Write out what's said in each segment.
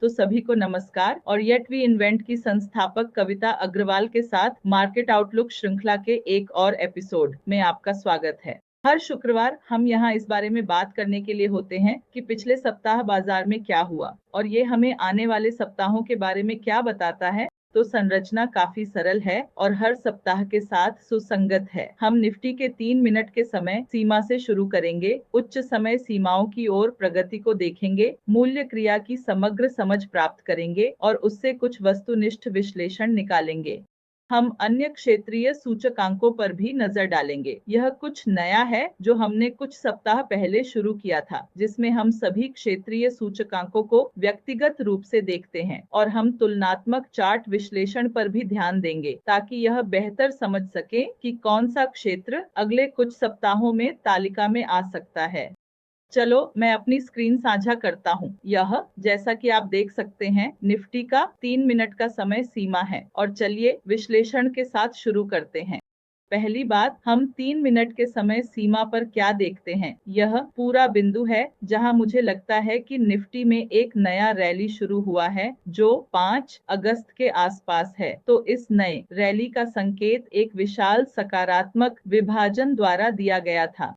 तो सभी को नमस्कार और येट वी इन्वेंट की संस्थापक कविता अग्रवाल के साथ मार्केट आउटलुक श्रृंखला के एक और एपिसोड में आपका स्वागत है। हर शुक्रवार हम यहाँ इस बारे में बात करने के लिए होते हैं कि पिछले सप्ताह बाजार में क्या हुआ और ये हमें आने वाले सप्ताहों के बारे में क्या बताता है। तो संरचना काफी सरल है और हर सप्ताह के साथ सुसंगत है। हम निफ्टी के 3 मिनट के समय सीमा से शुरू करेंगे, उच्च समय सीमाओं की ओर प्रगति को देखेंगे, मूल्य क्रिया की समग्र समझ प्राप्त करेंगे और उससे कुछ वस्तुनिष्ठ विश्लेषण निकालेंगे। हम अन्य क्षेत्रीय सूचकांकों पर भी नजर डालेंगे। यह कुछ नया है जो हमने कुछ सप्ताह पहले शुरू किया था, जिसमें हम सभी क्षेत्रीय सूचकांकों को व्यक्तिगत रूप से देखते हैं और हम तुलनात्मक चार्ट विश्लेषण पर भी ध्यान देंगे ताकि यह बेहतर समझ सके कि कौन सा क्षेत्र अगले कुछ सप्ताहों में तालिका में आ सकता है। चलो मैं अपनी स्क्रीन साझा करता हूँ। यह, जैसा कि आप देख सकते हैं, निफ्टी का 3 मिनट का समय सीमा है और चलिए विश्लेषण के साथ शुरू करते हैं। पहली बात, हम 3 मिनट के समय सीमा पर क्या देखते हैं। यह पूरा बिंदु है जहां मुझे लगता है कि निफ्टी में एक नया रैली शुरू हुआ है जो 5 अगस्त के आसपास है। तो इस नए रैली का संकेत एक विशाल सकारात्मक विभाजन द्वारा दिया गया था।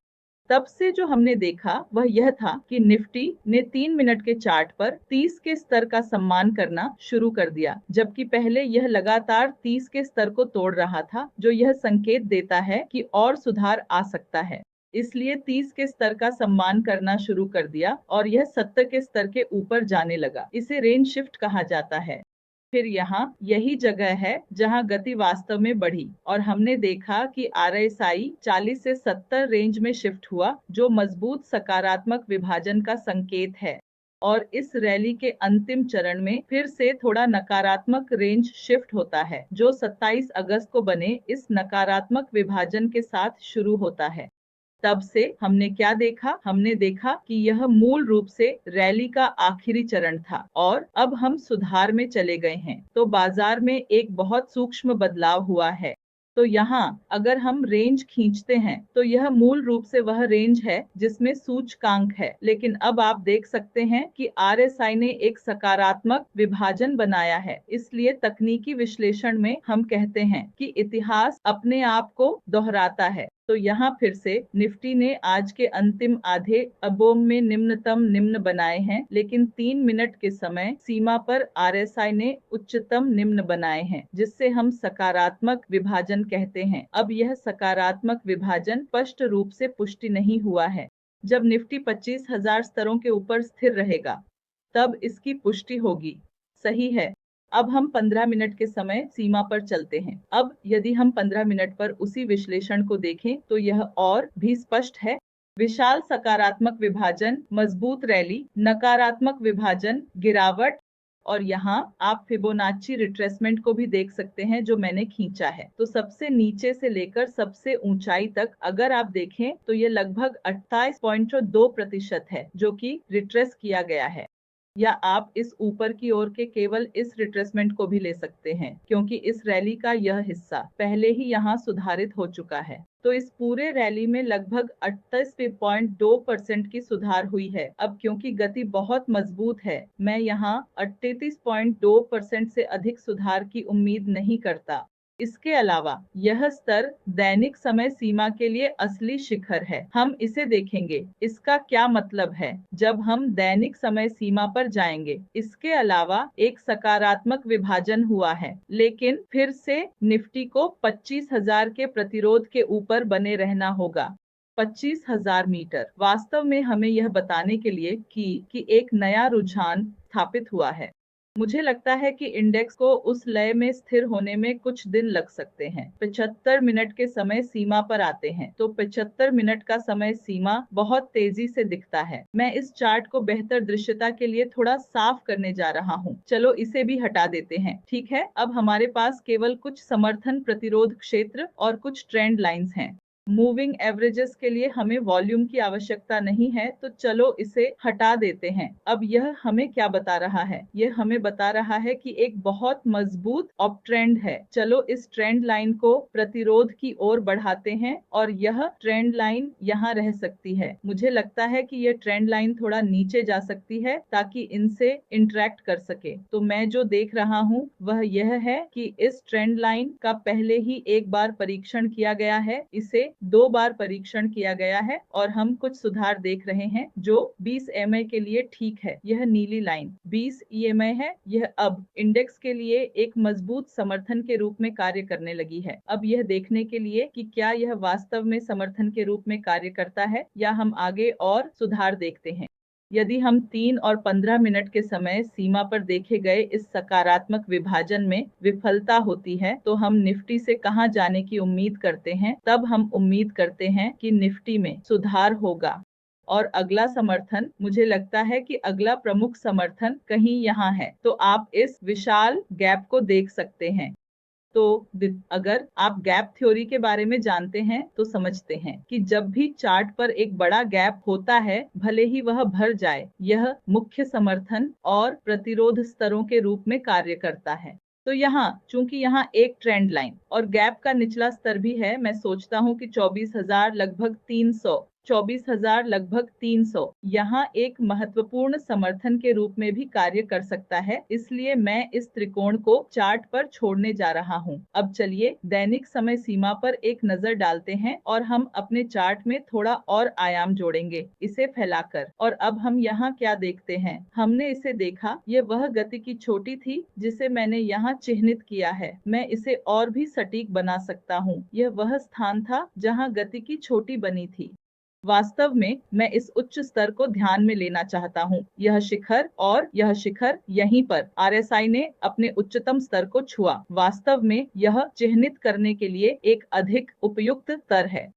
तब से जो हमने देखा वह यह था कि निफ्टी ने 3 मिनट के चार्ट पर 30 के स्तर का सम्मान करना शुरू कर दिया, जबकि पहले यह लगातार 30 के स्तर को तोड़ रहा था, जो यह संकेत देता है कि और सुधार आ सकता है। इसलिए 30 के स्तर का सम्मान करना शुरू कर दिया और यह 70 के स्तर के ऊपर जाने लगा। इसे रेंज शिफ्ट कहा जाता है। फिर यहाँ यही जगह है जहाँ गति वास्तव में बढ़ी और हमने देखा कि RSI 40 से 70 रेंज में शिफ्ट हुआ, जो मजबूत सकारात्मक विभाजन का संकेत है। और इस रैली के अंतिम चरण में फिर से थोड़ा नकारात्मक रेंज शिफ्ट होता है, जो 27 अगस्त को बने इस नकारात्मक विभाजन के साथ शुरू होता है। तब से हमने क्या देखा? हमने देखा कि यह मूल रूप से रैली का आखिरी चरण था और अब हम सुधार में चले गए हैं। तो बाजार में एक बहुत सूक्ष्म बदलाव हुआ है। तो यहाँ अगर हम रेंज खींचते हैं तो यह मूल रूप से वह रेंज है जिसमें सूचकांक है, लेकिन अब आप देख सकते हैं कि RSI ने एक सकारात्मक विभाजन बनाया है। इसलिए तकनीकी विश्लेषण में हम कहते हैं कि इतिहास अपने आप को दोहराता है। तो यहाँ फिर से निफ्टी ने आज के अंतिम आधे अबोम में निम्नतम निम्न बनाए हैं, लेकिन 3 मिनट के समय सीमा पर RSI ने उच्चतम निम्न बनाए हैं, जिससे हम सकारात्मक विभाजन कहते हैं। अब यह सकारात्मक विभाजन स्पष्ट रूप से पुष्टि नहीं हुआ है। जब निफ्टी 25,000 स्तरों के ऊपर स्थिर रहेगा तब इसकी पुष्टि होगी। सही है। अब हम 15 मिनट के समय सीमा पर चलते हैं। अब यदि हम 15 मिनट पर उसी विश्लेषण को देखें तो यह और भी स्पष्ट है। विशाल सकारात्मक विभाजन, मजबूत रैली, नकारात्मक विभाजन, गिरावट, और यहाँ आप फिबोनाची रिट्रेसमेंट को भी देख सकते हैं जो मैंने खींचा है। तो सबसे नीचे से लेकर सबसे ऊंचाई तक अगर आप देखें तो ये लगभग 28.2% है जो कि रिट्रेस किया गया है। या आप इस ऊपर की ओर के केवल इस रिट्रेसमेंट को भी ले सकते हैं, क्योंकि इस रैली का यह हिस्सा पहले ही यहाँ सुधारित हो चुका है। तो इस पूरे रैली में लगभग 38.2% की सुधार हुई है। अब क्योंकि गति बहुत मजबूत है, मैं यहाँ 38.2% से अधिक सुधार की उम्मीद नहीं करता। इसके अलावा यह स्तर दैनिक समय सीमा के लिए असली शिखर है। हम इसे देखेंगे। इसका क्या मतलब है जब हम दैनिक समय सीमा पर जाएंगे? इसके अलावा एक सकारात्मक विभाजन हुआ है, लेकिन फिर से निफ्टी को 25,000 के प्रतिरोध के ऊपर बने रहना होगा। 25,000 मीटर वास्तव में हमें यह बताने के लिए कि एक नया रुझान स्थापित हुआ है। मुझे लगता है कि इंडेक्स को उस लय में स्थिर होने में कुछ दिन लग सकते हैं। 75 मिनट के समय सीमा पर आते हैं तो 75 मिनट का समय सीमा बहुत तेजी से दिखता है। मैं इस चार्ट को बेहतर दृश्यता के लिए थोड़ा साफ करने जा रहा हूँ। चलो इसे भी हटा देते हैं। ठीक है, अब हमारे पास केवल कुछ समर्थन प्रतिरोध क्षेत्र और कुछ ट्रेंड लाइंस हैं। मूविंग एवरेजेस के लिए हमें वॉल्यूम की आवश्यकता नहीं है, तो चलो इसे हटा देते हैं। अब यह हमें क्या बता रहा है? यह हमें बता रहा है कि एक बहुत मजबूत अप ट्रेंड है। चलो इस ट्रेंड लाइन को प्रतिरोध की ओर बढ़ाते हैं और यह ट्रेंड लाइन यहाँ रह सकती है। मुझे लगता है कि यह ट्रेंड लाइन थोड़ा नीचे जा सकती है ताकि इनसे इंटरेक्ट कर सके। तो मैं जो देख रहा हूँ वह यह है कि इस ट्रेंड लाइन का पहले ही एक बार परीक्षण किया गया है, इसे 2 बार परीक्षण किया गया है और हम कुछ सुधार देख रहे हैं जो 20 EMA के लिए ठीक है। यह नीली लाइन 20 EMA है। यह अब इंडेक्स के लिए एक मजबूत समर्थन के रूप में कार्य करने लगी है। अब यह देखने के लिए कि क्या यह वास्तव में समर्थन के रूप में कार्य करता है या हम आगे और सुधार देखते हैं। यदि हम 3 और 15 मिनट के समय सीमा पर देखे गए इस सकारात्मक विभाजन में विफलता होती है, तो हम निफ्टी से कहां जाने की उम्मीद करते हैं? तब हम उम्मीद करते हैं कि निफ्टी में सुधार होगा। और अगला समर्थन, मुझे लगता है कि अगला प्रमुख समर्थन कहीं यहाँ है। तो आप इस विशाल गैप को देख सकते हैं। तो अगर आप गैप थ्योरी के बारे में जानते हैं तो समझते हैं कि जब भी चार्ट पर एक बड़ा गैप होता है, भले ही वह भर जाए, यह मुख्य समर्थन और प्रतिरोध स्तरों के रूप में कार्य करता है। तो यहाँ चूंकि यहाँ एक ट्रेंड लाइन और गैप का निचला स्तर भी है, मैं सोचता हूँ कि 24,000 लगभग 300, 24,000 लगभग 300 यहाँ एक महत्वपूर्ण समर्थन के रूप में भी कार्य कर सकता है। इसलिए मैं इस त्रिकोण को चार्ट पर छोड़ने जा रहा हूँ। अब चलिए दैनिक समय सीमा पर एक नजर डालते हैं और हम अपने चार्ट में थोड़ा और आयाम जोड़ेंगे, इसे फैलाकर। और अब हम यहाँ क्या देखते हैं? हमने इसे देखा, ये वह गति की चोटी थी जिसे मैंने यहाँ चिन्हित किया है। मैं इसे और भी सटीक बना सकता हूँ। यह वह स्थान था जहाँ गति की चोटी बनी थी। वास्तव में मैं इस उच्च स्तर को ध्यान में लेना चाहता हूँ। यह शिखर और यह शिखर, यहीं पर RSI ने अपने उच्चतम स्तर को छुआ। वास्तव में यह चिह्नित करने के लिए एक अधिक उपयुक्त स्तर है।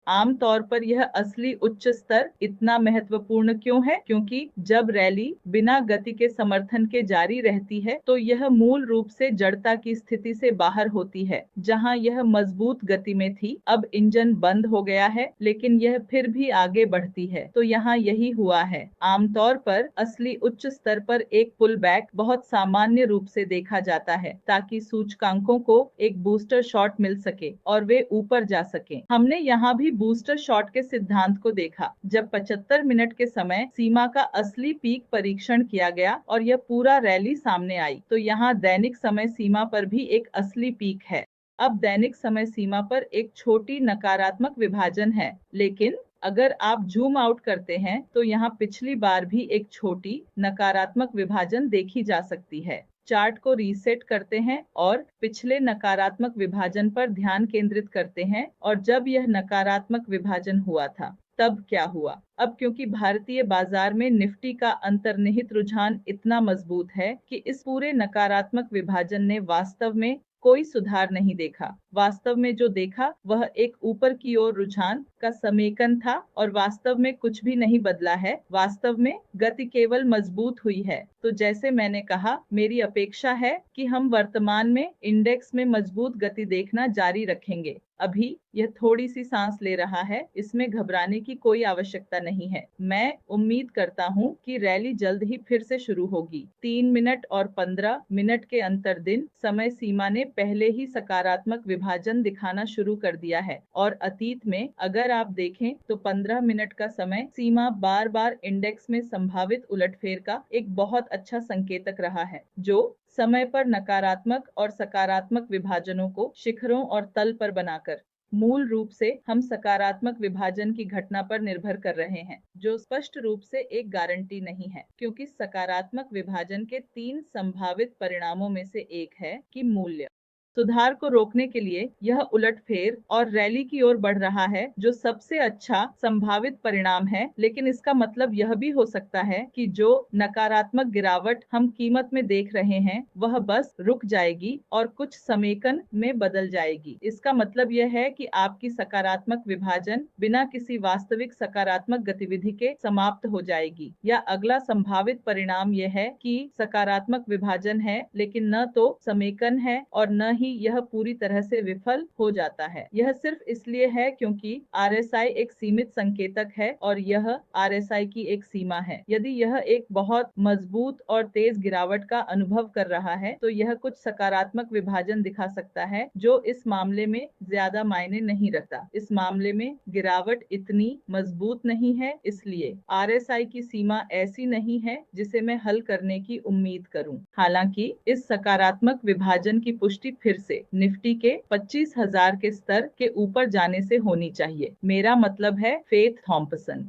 आमतौर पर यह असली उच्च स्तर इतना महत्वपूर्ण क्यों है? क्योंकि जब रैली बिना गति के समर्थन के जारी रहती है, तो यह मूल रूप से जड़ता की स्थिति से बाहर होती है। जहां यह मजबूत गति में थी, अब इंजन बंद हो गया है, लेकिन यह फिर भी आगे बढ़ती है। तो यहाँ यही हुआ है। आमतौर पर असली उच्च स्तर पर एक पुल बैक बहुत सामान्य रूप से देखा जाता है, ताकि सूचकांकों को एक बूस्टर शॉट मिल सके और वे ऊपर जा सके। हमने यहाँ भी बूस्टर शॉट के सिद्धांत को देखा, जब 75 मिनट के समय सीमा का असली पीक परीक्षण किया गया और यह पूरा रैली सामने आई। तो यहाँ दैनिक समय सीमा पर भी एक असली पीक है। अब दैनिक समय सीमा पर एक छोटी नकारात्मक विभाजन है, लेकिन अगर आप जूम आउट करते हैं तो यहाँ पिछली बार भी एक छोटी नकारात्मक विभाजन देखी जा सकती है। चार्ट को रीसेट करते हैं और पिछले नकारात्मक विभाजन पर ध्यान केंद्रित करते हैं, और जब यह नकारात्मक विभाजन हुआ था तब क्या हुआ? अब क्योंकि भारतीय बाजार में निफ्टी का अंतर्निहित रुझान इतना मजबूत है कि इस पूरे नकारात्मक विभाजन ने वास्तव में कोई सुधार नहीं देखा। वास्तव में जो देखा वह एक ऊपर की ओर रुझान का समेकन था और वास्तव में कुछ भी नहीं बदला है। वास्तव में गति केवल मजबूत हुई है। तो जैसे मैंने कहा, मेरी अपेक्षा है कि हम वर्तमान में इंडेक्स में मजबूत गति देखना जारी रखेंगे। अभी यह थोड़ी सी सांस ले रहा है, इसमें घबराने की कोई आवश्यकता नहीं है। मैं उम्मीद करता हूँ कि रैली जल्द ही फिर से शुरू होगी। 3 मिनट और 15 मिनट के अंतर दिन समय सीमा ने पहले ही सकारात्मक विभाजन दिखाना शुरू कर दिया है, और अतीत में अगर आप देखें तो 15 मिनट का समय सीमा बार बार इंडेक्स में संभावित उलटफेर का एक बहुत अच्छा संकेतक रहा है, जो समय पर नकारात्मक और सकारात्मक विभाजनों को शिखरों और तल पर बनाकर मूल रूप से हम सकारात्मक विभाजन की घटना पर निर्भर कर रहे हैं, जो स्पष्ट रूप से एक गारंटी नहीं है, क्योंकि सकारात्मक विभाजन के 3 संभावित परिणामों में से एक है कि मूल्य सुधार को रोकने के लिए यह उलटफेर और रैली की ओर बढ़ रहा है, जो सबसे अच्छा संभावित परिणाम है। लेकिन इसका मतलब यह भी हो सकता है कि जो नकारात्मक गिरावट हम कीमत में देख रहे हैं, वह बस रुक जाएगी और कुछ समेकन में बदल जाएगी। इसका मतलब यह है कि आपकी सकारात्मक विभाजन बिना किसी वास्तविक सकारात्मक गतिविधि के समाप्त हो जाएगी, या अगला संभावित परिणाम यह है कि सकारात्मक विभाजन है लेकिन न तो समेकन है और न ही ही यह पूरी तरह से विफल हो जाता है। यह सिर्फ इसलिए है क्योंकि RSI एक सीमित संकेतक है और यह RSI की एक सीमा है। यदि यह एक बहुत मजबूत और तेज गिरावट का अनुभव कर रहा है तो यह कुछ सकारात्मक विभाजन दिखा सकता है, जो इस मामले में ज्यादा मायने नहीं रखता। इस मामले में गिरावट इतनी मजबूत नहीं है, इसलिए RSI की सीमा ऐसी नहीं है जिसे मैं हल करने की उम्मीद करूं। हालांकि इस सकारात्मक विभाजन की पुष्टि फिर से निफ्टी के 25,000 के स्तर के ऊपर जाने से होनी चाहिए। मेरा मतलब है फेथ थॉम्पसन।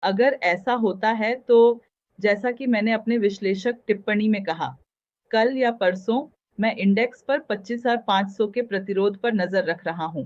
अगर ऐसा होता है तो जैसा कि मैंने अपने विश्लेषक टिप्पणी में कहा, कल या परसों मैं इंडेक्स पर 25,500 के प्रतिरोध पर नजर रख रहा हूं।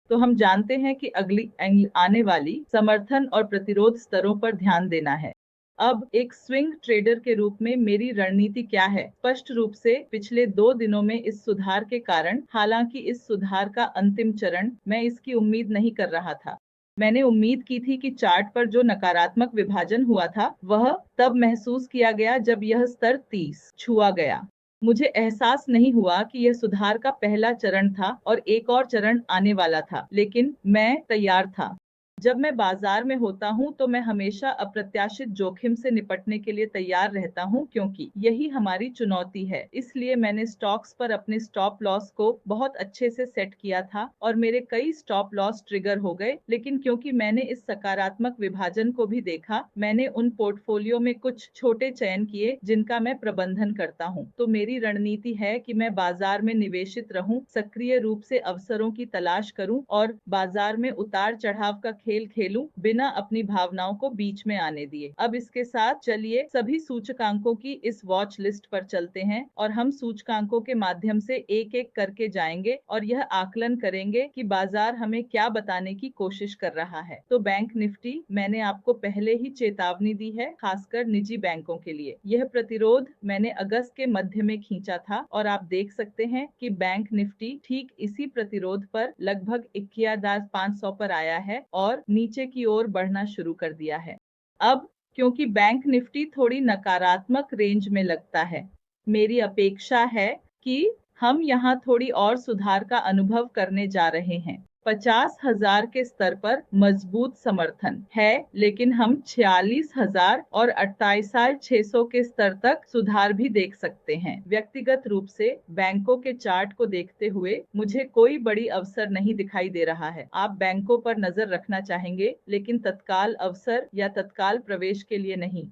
तो हम जानते हैं कि अगली आने वाली समर्थन और प्रतिरोध स्तरों पर ध्यान देना है। अब एक स्विंग ट्रेडर के रूप में मेरी रणनीति क्या है? स्पष्ट रूप से पिछले 2 दिनों में इस सुधार के कारण, हालांकि इस सुधार का अंतिम चरण मैं इसकी उम्मीद नहीं कर रहा था। मैंने उम्मीद की थी कि चार्ट पर जो नकारात्मक विभाजन हुआ था वह तब महसूस किया गया जब यह स्तर 30 छुआ गया। मुझे एहसास नहीं हुआ कि यह सुधार का पहला चरण था और एक और चरण आने वाला था, लेकिन मैं तैयार था। जब मैं बाजार में होता हूं तो मैं हमेशा अप्रत्याशित जोखिम से निपटने के लिए तैयार रहता हूं, क्योंकि यही हमारी चुनौती है। इसलिए मैंने स्टॉक्स पर अपने स्टॉप लॉस को बहुत अच्छे से सेट किया था और मेरे कई स्टॉप लॉस ट्रिगर हो गए, लेकिन क्योंकि मैंने इस सकारात्मक विभाजन को भी देखा, मैंने उन पोर्टफोलियो में कुछ छोटे चयन किए जिनका मैं प्रबंधन करता हूं। तो मेरी रणनीति है कि मैं बाजार में निवेशित रहूं, सक्रिय रूप से अवसरों की तलाश करूं और बाजार में उतार चढ़ाव का खेल खेलूं, बिना अपनी भावनाओं को बीच में आने दिए। अब इसके साथ चलिए सभी सूचकांकों की इस वॉच लिस्ट पर चलते हैं और हम सूचकांकों के माध्यम से एक एक करके जाएंगे और यह आकलन करेंगे कि बाजार हमें क्या बताने की कोशिश कर रहा है। तो बैंक निफ्टी, मैंने आपको पहले ही चेतावनी दी है, खासकर निजी बैंकों के लिए। यह प्रतिरोध मैंने अगस्त के मध्य में खींचा था और आप देख सकते हैं कि बैंक निफ्टी ठीक इसी प्रतिरोध पर लगभग 21,500 पर आया है और नीचे की ओर बढ़ना शुरू कर दिया है। अब क्योंकि बैंक निफ्टी थोड़ी नकारात्मक रेंज में लगता है, मेरी अपेक्षा है कि हम यहां थोड़ी और सुधार का अनुभव करने जा रहे हैं। 50,000 के स्तर पर मजबूत समर्थन है, लेकिन हम 46,000 और 28,600 के स्तर तक सुधार भी देख सकते हैं। व्यक्तिगत रूप से बैंकों के चार्ट को देखते हुए मुझे कोई बड़ी अवसर नहीं दिखाई दे रहा है। आप बैंकों पर नजर रखना चाहेंगे, लेकिन तत्काल अवसर या तत्काल प्रवेश के लिए नहीं।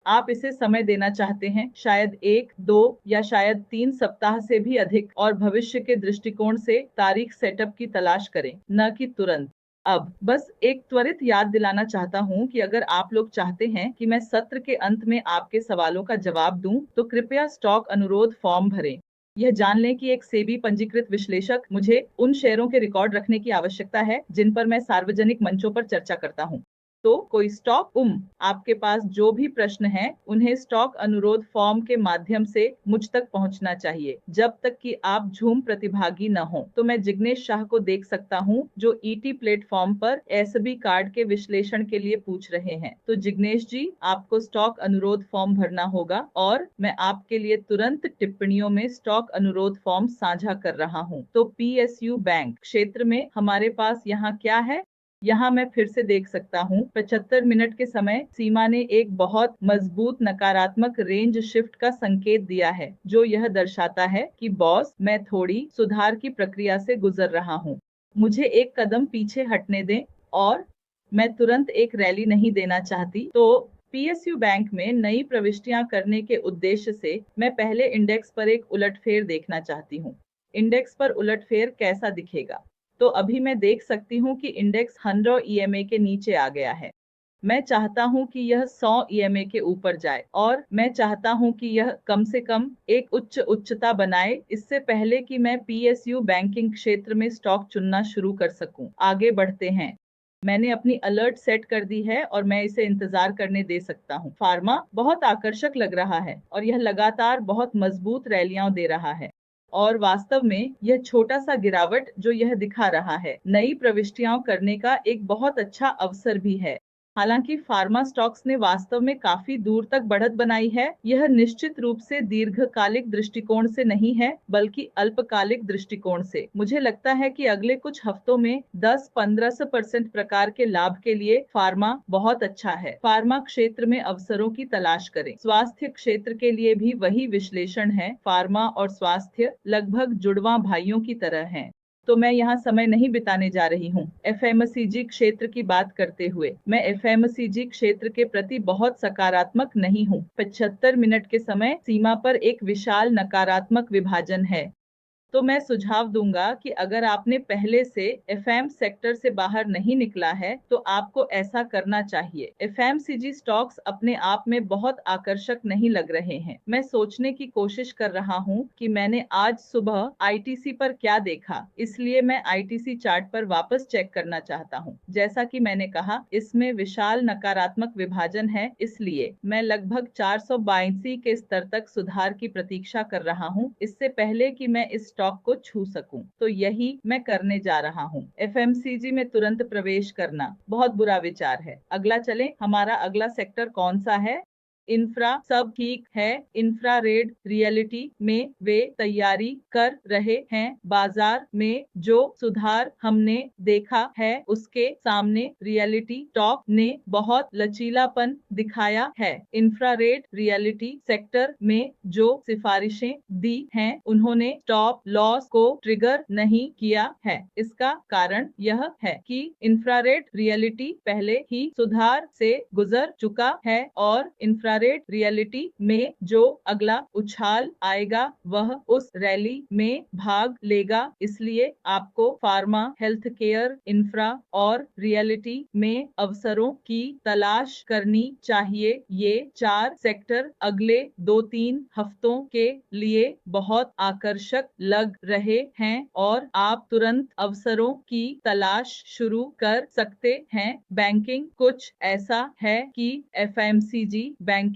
आप इसे समय देना चाहते हैं, शायद 1, 2 या शायद 3 सप्ताह से भी अधिक, और भविष्य के दृष्टिकोण से तारीख सेटअप की तलाश करें, न कि तुरंत। अब बस एक त्वरित याद दिलाना चाहता हूं कि अगर आप लोग चाहते हैं कि मैं सत्र के अंत में आपके सवालों का जवाब दूं, तो कृपया स्टॉक अनुरोध फॉर्म भरें। यह जान लें कि एक सेबी पंजीकृत विश्लेषक, मुझे उन शेयरों के रिकॉर्ड रखने की आवश्यकता है जिन पर मैं सार्वजनिक मंचों पर चर्चा करता हूं। तो कोई स्टॉक आपके पास जो भी प्रश्न हैं, उन्हें स्टॉक अनुरोध फॉर्म के माध्यम से मुझ तक पहुंचना चाहिए। जब तक कि आप झूम प्रतिभागी न हो, तो मैं जिग्नेश शाह को देख सकता हूं, जो ईटी प्लेटफॉर्म पर एसबी कार्ड के विश्लेषण के लिए पूछ रहे हैं। तो जिग्नेश जी, आपको स्टॉक अनुरोध फॉर्म भरना होगा और मैं आपके लिए तुरंत टिप्पणियों में स्टॉक अनुरोध फॉर्म साझा कर रहा हूं। तो पीएसयू बैंक क्षेत्र में हमारे पास यहाँ क्या है? यहाँ मैं फिर से देख सकता हूँ 75 मिनट के समय सीमा ने एक बहुत मजबूत नकारात्मक रेंज शिफ्ट का संकेत दिया है, जो यह दर्शाता है कि बॉस, मैं थोड़ी सुधार की प्रक्रिया से गुजर रहा हूँ। मुझे एक कदम पीछे हटने दें और मैं तुरंत एक रैली नहीं देना चाहती। तो पीएसयू बैंक में नई प्रविष्टियां करने के उद्देश्य से मैं पहले इंडेक्स पर एक उलटफेर देखना चाहती हूँ। इंडेक्स पर उलटफेर कैसा दिखेगा? तो अभी मैं देख सकती हूँ कि इंडेक्स 100 ईएमए के नीचे आ गया है। मैं चाहता हूँ कि यह 100 ईएमए के ऊपर जाए और मैं चाहता हूँ कि यह कम से कम एक उच्चता बनाए, इससे पहले कि मैं पीएसयू बैंकिंग क्षेत्र में स्टॉक चुनना शुरू कर सकूं। आगे बढ़ते हैं। मैंने अपनी अलर्ट सेट कर दी है और मैं इसे इंतजार करने दे सकता हूँ। फार्मा बहुत आकर्षक लग रहा है और यह लगातार बहुत मजबूत रैलियां दे रहा है। और वास्तव में यह छोटा सा गिरावट जो यह दिखा रहा है, नई प्रविष्टियां करने का एक बहुत अच्छा अवसर भी है। हालांकि फार्मा स्टॉक्स ने वास्तव में काफी दूर तक बढ़त बनाई है, यह निश्चित रूप से दीर्घकालिक दृष्टिकोण से नहीं है बल्कि अल्पकालिक दृष्टिकोण से। मुझे लगता है कि अगले कुछ हफ्तों में 10-15% प्रकार के लाभ के लिए फार्मा बहुत अच्छा है। फार्मा क्षेत्र में अवसरों की तलाश करें। स्वास्थ्य क्षेत्र के लिए भी वही विश्लेषण है। फार्मा और स्वास्थ्य लगभग जुड़वा भाइयों की तरह हैं। तो मैं यहाँ समय नहीं बिताने जा रही हूँ। एफएमसीजी क्षेत्र की बात करते हुए मैं एफएमसीजी क्षेत्र के प्रति बहुत सकारात्मक नहीं हूँ। 75 मिनट के समय सीमा पर एक विशाल नकारात्मक विभाजन है। तो मैं सुझाव दूंगा कि अगर आपने पहले से एफएम सेक्टर से बाहर नहीं निकला है तो आपको ऐसा करना चाहिए। एफएमसीजी स्टॉक्स अपने आप में बहुत आकर्षक नहीं लग रहे हैं। मैं सोचने की कोशिश कर रहा हूँ कि मैंने आज सुबह आईटीसी पर क्या देखा, इसलिए मैं आईटीसी चार्ट पर वापस चेक करना चाहता हूँ। जैसा कि मैंने कहा, इसमें विशाल नकारात्मक विभाजन है, इसलिए मैं लगभग 482 के स्तर तक सुधार की प्रतीक्षा कर रहा हूँ, इससे पहले कि मैं इस स्टॉक को छू सकूं। तो यही मैं करने जा रहा हूं। एफएमसीजी में तुरंत प्रवेश करना बहुत बुरा विचार है। अगला चलें, हमारा अगला सेक्टर कौन सा है? इंफ्रा सब ठीक है। इंफ्रारेड रियलिटी में वे तैयारी कर रहे हैं। बाजार में जो सुधार हमने देखा है उसके सामने रियलिटी स्टॉक ने बहुत लचीलापन दिखाया है। इंफ्रारेड रियलिटी सेक्टर में जो सिफारिशें दी हैं उन्होंने स्टॉप लॉस को ट्रिगर नहीं किया है। इसका कारण यह है कि इंफ्रारेड रियलिटी पहले ही सुधार से गुजर चुका है और इंफ्रारेड रियलिटी में जो अगला उछाल आएगा वह उस रैली में भाग लेगा। इसलिए आपको फार्मा, हेल्थ केयर, इंफ्रा और रियलिटी में अवसरों की तलाश करनी चाहिए। ये 4 सेक्टर अगले 2-3 हफ्तों के लिए बहुत आकर्षक लग रहे हैं और आप तुरंत अवसरों की तलाश शुरू कर सकते हैं। बैंकिंग कुछ ऐसा है कि एफएमसीजी बैंकिंग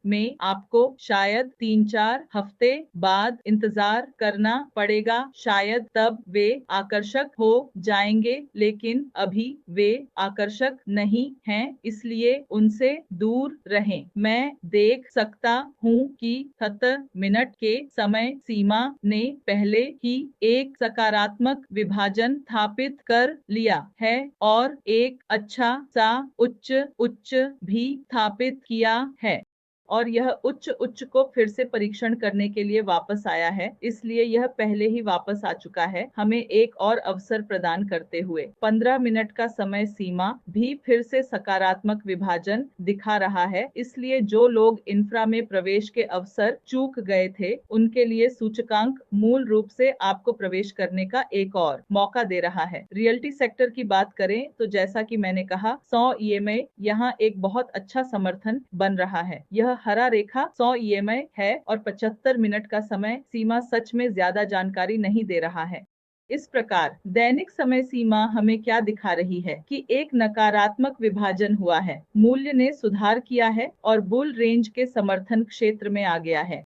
में आपको शायद 3-4 हफ्ते बाद इंतजार करना पड़ेगा। शायद तब वे आकर्षक हो जाएंगे, लेकिन अभी वे आकर्षक नहीं हैं, इसलिए उनसे दूर रहें। मैं देख सकता हूँ कि 70 मिनट के समय सीमा ने पहले ही एक सकारात्मक विभाजन स्थापित कर लिया है और एक अच्छा सा उच्च भी स्थापित किया है और यह उच्च को फिर से परीक्षण करने के लिए वापस आया है, इसलिए यह पहले ही वापस आ चुका है, हमें एक और अवसर प्रदान करते हुए। 15 मिनट का समय सीमा भी फिर से सकारात्मक विभाजन दिखा रहा है, इसलिए जो लोग इंफ्रा में प्रवेश के अवसर चूक गए थे उनके लिए सूचकांक मूल रूप से आपको प्रवेश करने का एक और मौका दे रहा है। रियल्टी सेक्टर की बात करें तो जैसा कि मैंने कहा, 100 ईएमआई यहाँ एक बहुत अच्छा समर्थन बन रहा है। यह हरा रेखा 100 ईएमआई है और 75 मिनट का समय सीमा सच में ज्यादा जानकारी नहीं दे रहा है। इस प्रकार दैनिक समय सीमा हमें क्या दिखा रही है कि एक नकारात्मक विभाजन हुआ है, मूल्य ने सुधार किया है और बुल रेंज के समर्थन क्षेत्र में आ गया है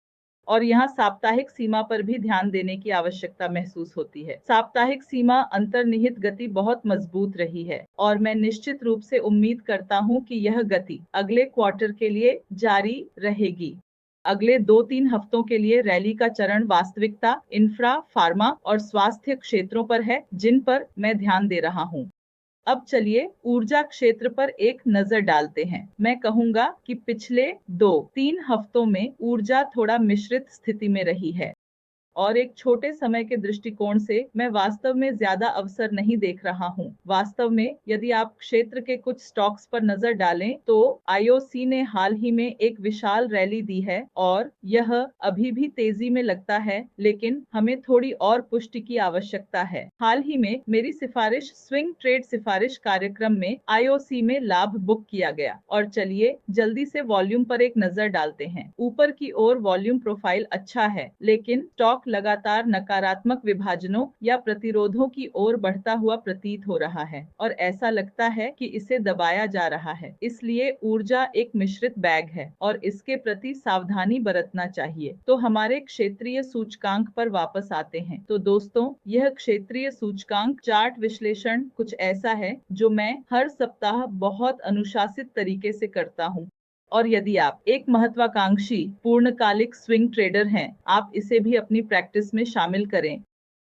और यहाँ साप्ताहिक सीमा पर भी ध्यान देने की आवश्यकता महसूस होती है। साप्ताहिक सीमा अंतर्निहित गति बहुत मजबूत रही है और मैं निश्चित रूप से उम्मीद करता हूँ कि यह गति अगले क्वार्टर के लिए जारी रहेगी। अगले 2-3 हफ्तों के लिए रैली का चरण वास्तविकता, इंफ्रा, फार्मा और स्वास्थ्य क्षेत्रों पर है जिन पर मैं ध्यान दे रहा हूँ। अब चलिए ऊर्जा क्षेत्र पर एक नजर डालते हैं। मैं कहूँगा कि पिछले 2-3 हफ्तों में ऊर्जा थोड़ा मिश्रित स्थिति में रही है और एक छोटे समय के दृष्टिकोण से मैं वास्तव में ज्यादा अवसर नहीं देख रहा हूं। वास्तव में यदि आप क्षेत्र के कुछ स्टॉक्स पर नजर डालें तो आईओसी ने हाल ही में एक विशाल रैली दी है और यह अभी भी तेजी में लगता है, लेकिन हमें थोड़ी और पुष्टि की आवश्यकता है। हाल ही में मेरी सिफारिश स्विंग ट्रेड सिफारिश कार्यक्रम में आईओसी में लाभ बुक किया गया और चलिए जल्दी से वॉल्यूम पर एक नजर डालते हैं। ऊपर की ओर वॉल्यूम प्रोफाइल अच्छा है, लेकिन स्टॉक स्टॉक लगातार नकारात्मक विभाजनों या प्रतिरोधों की ओर बढ़ता हुआ प्रतीत हो रहा है और ऐसा लगता है कि इसे दबाया जा रहा है। इसलिए ऊर्जा एक मिश्रित बैग है और इसके प्रति सावधानी बरतना चाहिए। तो हमारे क्षेत्रीय सूचकांक पर वापस आते हैं। तो दोस्तों, यह क्षेत्रीय सूचकांक चार्ट विश्लेषण कुछ ऐसा है जो मैं हर सप्ताह बहुत अनुशासित तरीके से करता हूँ। और यदि आप एक महत्वाकांक्षी पूर्णकालिक स्विंग ट्रेडर हैं, आप इसे भी अपनी प्रैक्टिस में शामिल करें।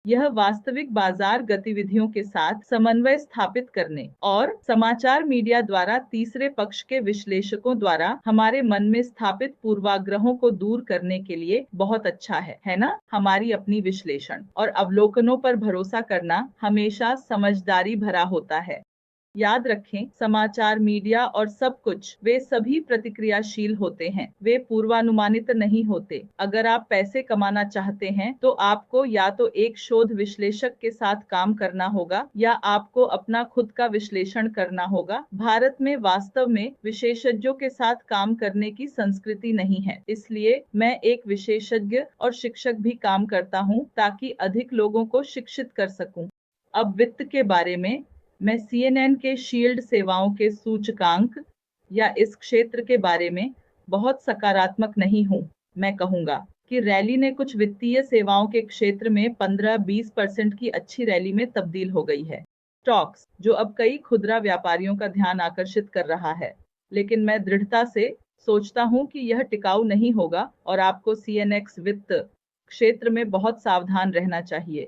यह वास्तविक बाजार गतिविधियों के साथ समन्वय स्थापित करने और समाचार मीडिया द्वारा तीसरे पक्ष के विश्लेषकों द्वारा हमारे मन में स्थापित पूर्वाग्रहों को दूर करने के लिए बहुत अच्छा है ना? हमारी अपनी विश्लेषण और अवलोकनों पर भरोसा करना हमेशा समझदारी भरा होता है। याद रखें, समाचार मीडिया और सब कुछ, वे सभी प्रतिक्रियाशील होते हैं, वे पूर्वानुमानित नहीं होते। अगर आप पैसे कमाना चाहते हैं तो आपको या तो एक शोध विश्लेषक के साथ काम करना होगा या आपको अपना खुद का विश्लेषण करना होगा। भारत में वास्तव में विशेषज्ञों के साथ काम करने की संस्कृति नहीं है, इसलिए मैं एक विशेषज्ञ और शिक्षक भी काम करता हूं ताकि अधिक लोगों को शिक्षित कर सकूं। अब वित्त के बारे में, मैं CNN के शील्ड सेवाओं के सूचकांक या इस क्षेत्र के बारे में बहुत सकारात्मक नहीं हूं। मैं कहूंगा कि रैली ने कुछ वित्तीय सेवाओं के क्षेत्र में 15-20% की अच्छी रैली में तब्दील हो गई है। स्टॉक्स जो अब कई खुदरा व्यापारियों का ध्यान आकर्षित कर रहा है, लेकिन मैं दृढ़ता से सोचता हूं कि यह टिकाऊ नहीं होगा और आपको CNX वित्त क्षेत्र में बहुत सावधान रहना चाहिए।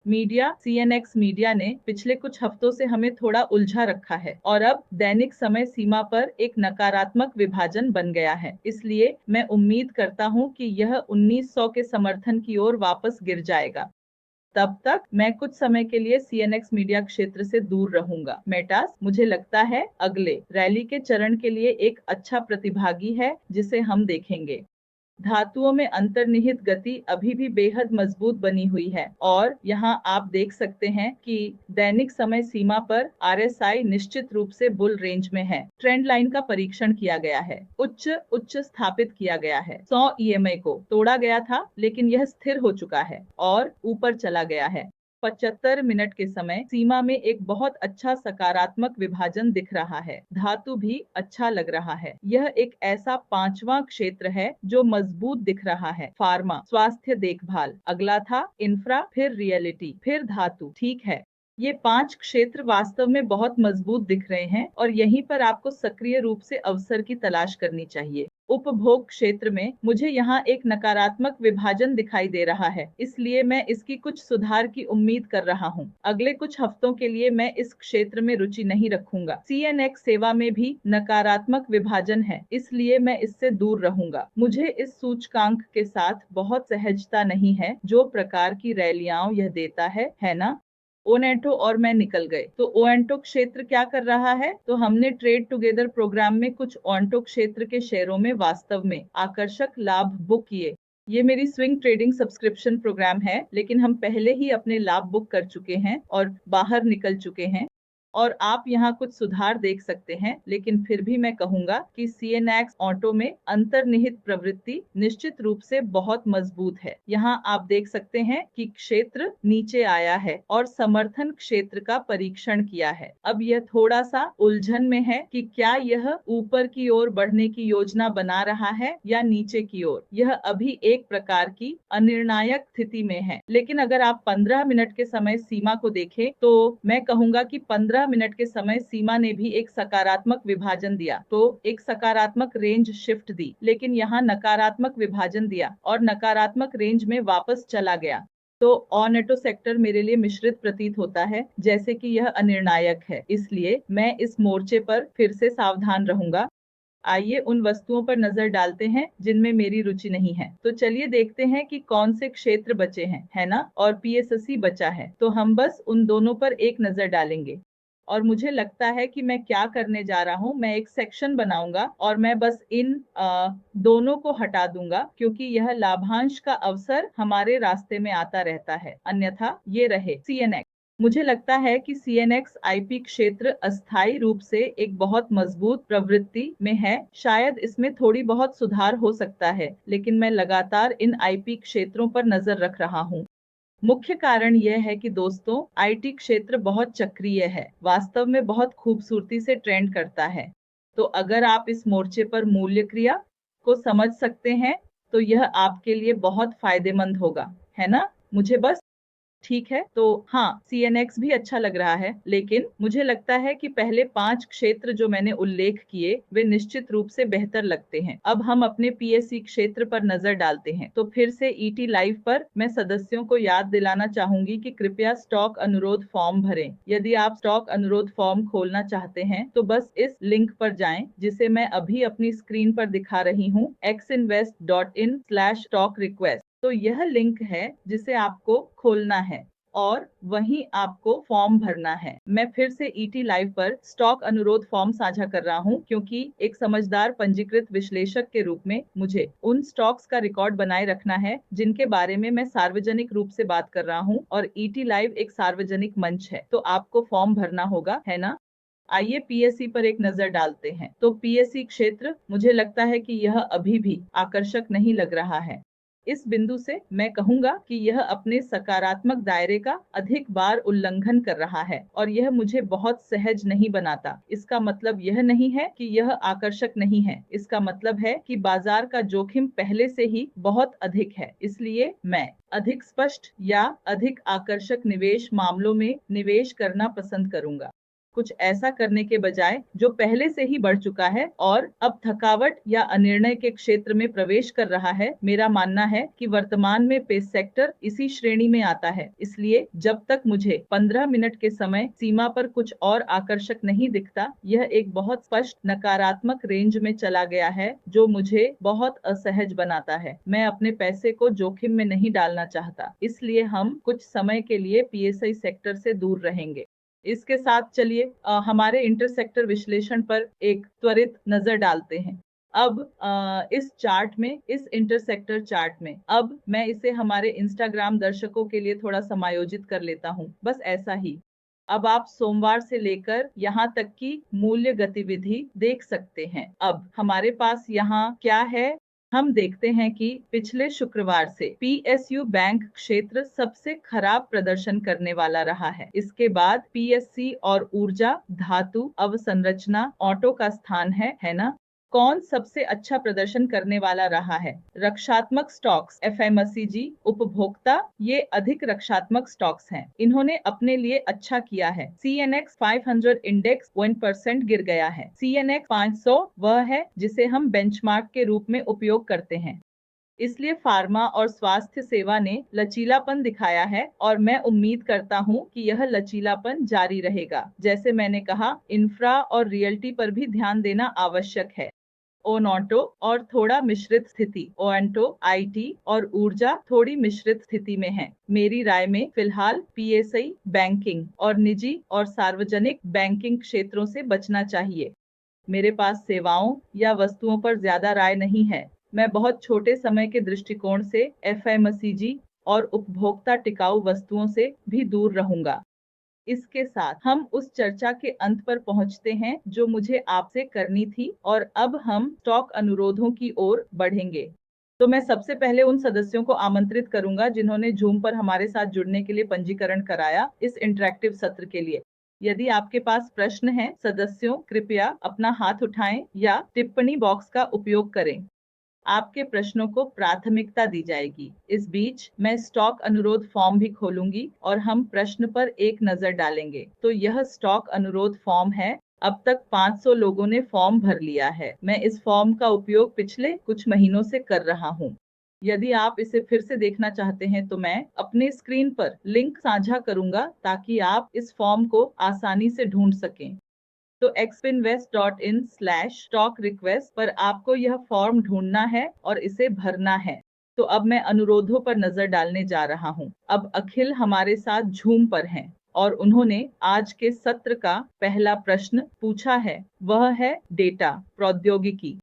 CNX मीडिया ने पिछले कुछ हफ्तों से हमें थोड़ा उलझा रखा है और अब दैनिक समय सीमा पर एक नकारात्मक विभाजन बन गया है। इसलिए मैं उम्मीद करता हूं कि यह 1900 के समर्थन की ओर वापस गिर जाएगा। तब तक मैं कुछ समय के लिए CNX मीडिया क्षेत्र से दूर रहूंगा। मेटास मुझे लगता है अगले रैली के चरण के लिए एक अच्छा प्रतिभागी है जिसे हम देखेंगे। धातुओं में अंतर्निहित गति अभी भी बेहद मजबूत बनी हुई है और यहाँ आप देख सकते हैं कि दैनिक समय सीमा पर RSI निश्चित रूप से बुल रेंज में है। ट्रेंड लाइन का परीक्षण किया गया है, उच्च स्थापित किया गया है। 100 EMA को तोड़ा गया था, लेकिन यह स्थिर हो चुका है और ऊपर चला गया है। 75 मिनट के समय सीमा में एक बहुत अच्छा सकारात्मक विभाजन दिख रहा है। धातु भी अच्छा लग रहा है। यह एक ऐसा पांचवा क्षेत्र है जो मजबूत दिख रहा है। फार्मा, स्वास्थ्य देखभाल, अगला था इंफ्रा, फिर रियलिटी, फिर धातु। ठीक है, ये 5 क्षेत्र वास्तव में बहुत मजबूत दिख रहे हैं और यहीं पर आपको सक्रिय रूप से अवसर की तलाश करनी चाहिए। उपभोग क्षेत्र में मुझे यहाँ एक नकारात्मक विभाजन दिखाई दे रहा है, इसलिए मैं इसकी कुछ सुधार की उम्मीद कर रहा हूँ। अगले कुछ हफ्तों के लिए मैं इस क्षेत्र में रुचि नहीं रखूंगा। CNX सेवा में भी नकारात्मक विभाजन है, इसलिए मैं इससे दूर रहूंगा। मुझे इस सूचकांक के साथ बहुत सहजता नहीं है जो प्रकार की रैलियां यह देता है ना? ओनेटो और मैं निकल गए। तो ओएंटो क्षेत्र क्या कर रहा है? तो हमने ट्रेड टुगेदर प्रोग्राम में कुछ ओएंटो क्षेत्र के शेयरों में वास्तव में आकर्षक लाभ बुक किए। ये मेरी स्विंग ट्रेडिंग सब्सक्रिप्शन प्रोग्राम है, लेकिन हम पहले ही अपने लाभ बुक कर चुके हैं और बाहर निकल चुके हैं और आप यहाँ कुछ सुधार देख सकते हैं, लेकिन फिर भी मैं कहूंगा कि CNX ऑटो में अंतर्निहित प्रवृत्ति निश्चित रूप से बहुत मजबूत है। यहाँ आप देख सकते हैं कि क्षेत्र नीचे आया है और समर्थन क्षेत्र का परीक्षण किया है। अब यह थोड़ा सा उलझन में है कि क्या यह ऊपर की ओर बढ़ने की योजना बना रहा है या नीचे की ओर। यह अभी एक प्रकार की अनिर्णायक स्थिति में है, लेकिन अगर आप 15 मिनट के समय सीमा को देखें तो मैं कहूंगा कि 15 मिनट के समय सीमा ने भी एक सकारात्मक विभाजन दिया, तो एक सकारात्मक रेंज शिफ्ट दी, लेकिन यहाँ नकारात्मक विभाजन दिया और नकारात्मक रेंज में वापस चला गया। तो ऑनेटो सेक्टर मेरे लिए मिश्रित प्रतीत होता है, जैसे कि यह अनिर्णायक है, इसलिए मैं इस मोर्चे पर फिर से सावधान रहूंगा। आइए उन वस्तुओं पर नजर डालते हैं जिनमें मेरी रुचि नहीं है। तो चलिए देखते हैं कि कौन से क्षेत्र बचे हैं, है ना? और PSSE बचा है, तो हम बस उन दोनों पर एक नजर डालेंगे। और मुझे लगता है कि मैं क्या करने जा रहा हूँ, मैं एक सेक्शन बनाऊंगा और मैं बस इन दोनों को हटा दूंगा, क्योंकि यह लाभांश का अवसर हमारे रास्ते में आता रहता है। अन्यथा ये रहे CNX। मुझे लगता है कि CNX IP क्षेत्र अस्थायी रूप से एक बहुत मजबूत प्रवृत्ति में है। शायद इसमें थोड़ी बहुत सुधार हो सकता है, लेकिन मैं लगातार इन IP क्षेत्रों पर नजर रख रहा हूँ। मुख्य कारण यह है कि दोस्तों, IT क्षेत्र बहुत चक्रीय है, वास्तव में बहुत खूबसूरती से ट्रेंड करता है। तो अगर आप इस मोर्चे पर मूल्य क्रिया को समझ सकते हैं, तो यह आपके लिए बहुत फायदेमंद होगा, है ना? मुझे बस ठीक है, तो हाँ, CNX भी अच्छा लग रहा है, लेकिन मुझे लगता है कि पहले 5 क्षेत्र जो मैंने उल्लेख किए, वे निश्चित रूप से बेहतर लगते हैं। अब हम अपने PSE क्षेत्र पर नजर डालते हैं। तो फिर से ET लाइव पर मैं सदस्यों को याद दिलाना चाहूंगी कि कृपया स्टॉक अनुरोध फॉर्म भरें। यदि आप स्टॉक अनुरोध फॉर्म खोलना चाहते हैं, तो बस इस लिंक पर जाएं, जिसे मैं अभी अपनी स्क्रीन पर दिखा रही हूँ, xinvest.in/stock request। तो यह लिंक है जिसे आपको खोलना है और वहीं आपको फॉर्म भरना है। मैं फिर से ET लाइव पर स्टॉक अनुरोध फॉर्म साझा कर रहा हूं, क्योंकि एक समझदार पंजीकृत विश्लेषक के रूप में मुझे उन स्टॉक्स का रिकॉर्ड बनाए रखना है जिनके बारे में मैं सार्वजनिक रूप से बात कर रहा हूं, और ET लाइव एक सार्वजनिक मंच है, तो आपको फॉर्म भरना होगा, है ना? आइए PSE पर एक नजर डालते हैं। तो PSE क्षेत्र, मुझे लगता है कि यह अभी भी आकर्षक नहीं लग रहा है। इस बिंदु से मैं कहूंगा कि यह अपने सकारात्मक दायरे का अधिक बार उल्लंघन कर रहा है, और यह मुझे बहुत सहज नहीं बनाता। इसका मतलब यह नहीं है कि यह आकर्षक नहीं है, इसका मतलब है कि बाजार का जोखिम पहले से ही बहुत अधिक है। इसलिए मैं अधिक स्पष्ट या अधिक आकर्षक निवेश मामलों में निवेश करना पसंद करूंगा, कुछ ऐसा करने के बजाय जो पहले से ही बढ़ चुका है और अब थकावट या अनिर्णय के क्षेत्र में प्रवेश कर रहा है। मेरा मानना है कि वर्तमान में पेस सेक्टर इसी श्रेणी में आता है। इसलिए जब तक मुझे 15 मिनट के समय सीमा पर कुछ और आकर्षक नहीं दिखता, यह एक बहुत स्पष्ट नकारात्मक रेंज में चला गया है, जो मुझे बहुत असहज बनाता है। मैं अपने पैसे को जोखिम में नहीं डालना चाहता, इसलिए हम कुछ समय के लिए PSI सेक्टर से दूर रहेंगे। इसके साथ चलिए हमारे इंटरसेक्टर विश्लेषण पर एक त्वरित नजर डालते हैं। अब इस चार्ट में, इस इंटरसेक्टर चार्ट में, अब मैं इसे हमारे इंस्टाग्राम दर्शकों के लिए थोड़ा समायोजित कर लेता हूँ, बस ऐसा ही। अब आप सोमवार से लेकर यहाँ तक की मूल्य गतिविधि देख सकते हैं। अब हमारे पास यहाँ क्या है? हम देखते हैं कि पिछले शुक्रवार से PSU बैंक क्षेत्र सबसे खराब प्रदर्शन करने वाला रहा है। इसके बाद PSC और ऊर्जा, धातु, अवसंरचना, ऑटो का स्थान है ना? कौन सबसे अच्छा प्रदर्शन करने वाला रहा है? रक्षात्मक स्टॉक्स, FMCG, उपभोक्ता, ये अधिक रक्षात्मक स्टॉक्स हैं। इन्होंने अपने लिए अच्छा किया है। CNX 500 इंडेक्स 1% गिर गया है। CNX 500 वह है जिसे हम बेंचमार्क के रूप में उपयोग करते हैं। इसलिए फार्मा और स्वास्थ्य सेवा ने लचीलापन दिखाया है, और मैं उम्मीद करता हूं कि यह लचीलापन जारी रहेगा। जैसे मैंने कहा, इंफ्रा और रियल्टी पर भी ध्यान देना आवश्यक है। ओनोटो और थोड़ा मिश्रित स्थिति, ओएंटो, IT और ऊर्जा थोड़ी मिश्रित स्थिति में है। मेरी राय में फिलहाल PSI बैंकिंग और निजी और सार्वजनिक बैंकिंग क्षेत्रों से बचना चाहिए। मेरे पास सेवाओं या वस्तुओं पर ज्यादा राय नहीं है। मैं बहुत छोटे समय के दृष्टिकोण से FMCG और उपभोक्ता टिकाऊ वस्तुओं से भी दूर रहूंगा। इसके साथ हम उस चर्चा के अंत पर पहुंचते हैं जो मुझे आपसे करनी थी, और अब हम स्टॉक अनुरोधों की ओर बढ़ेंगे। तो मैं सबसे पहले उन सदस्यों को आमंत्रित करूंगा जिन्होंने जूम पर हमारे साथ जुड़ने के लिए पंजीकरण कराया इस इंटरेक्टिव सत्र के लिए। यदि आपके पास प्रश्न है, सदस्यों कृपया अपना हाथ उठाएं या टिप्पणी बॉक्स का उपयोग करें। आपके प्रश्नों को प्राथमिकता दी जाएगी। इस बीच मैं स्टॉक अनुरोध फॉर्म भी खोलूंगी और हम प्रश्न पर एक नजर डालेंगे। तो यह स्टॉक अनुरोध फॉर्म है। अब तक 500 लोगों ने फॉर्म भर लिया है। मैं इस फॉर्म का उपयोग पिछले कुछ महीनों से कर रहा हूँ। यदि आप इसे फिर से देखना चाहते हैं, तो मैं अपने स्क्रीन पर लिंक साझा करूंगा ताकि आप इस फॉर्म को आसानी से ढूंढ सकें। तो xinvest.in/stock request पर आपको यह फॉर्म ढूंढना है और इसे भरना है। तो अब मैं अनुरोधों पर नजर डालने जा रहा हूँ। अब अखिल हमारे साथ झूम पर हैं और उन्होंने आज के सत्र का पहला प्रश्न पूछा है, वह है डेटा प्रौद्योगिकी।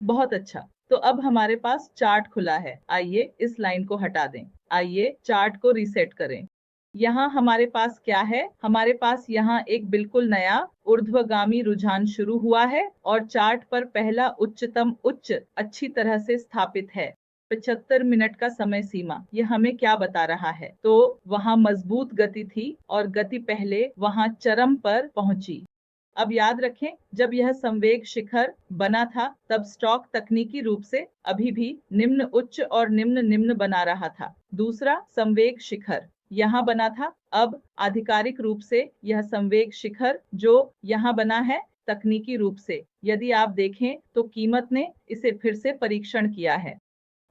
बहुत अच्छा। तो अब हमारे पास चार्ट खुला है। आइए इस लाइन को हटा दें। आइए चार्ट को रीसेट करें। यहाँ हमारे पास क्या है? हमारे पास यहाँ एक बिल्कुल नया ऊर्ध्वगामी रुझान शुरू हुआ है और चार्ट पर पहला उच्चतम उच्च अच्छी तरह से स्थापित है। 75 मिनट का समय सीमा, ये हमें क्या बता रहा है? तो वहाँ मजबूत गति थी और गति पहले वहाँ चरम पर पहुंची। अब याद रखें, जब यह संवेग शिखर बना था तब स्टॉक तकनीकी रूप से अभी भी निम्न उच्च और निम्न निम्न बना रहा था। दूसरा संवेग शिखर यहाँ बना था। अब आधिकारिक रूप से यह संवेग शिखर जो यहाँ बना है, तकनीकी रूप से यदि आप देखें तो कीमत ने इसे फिर से परीक्षण किया है।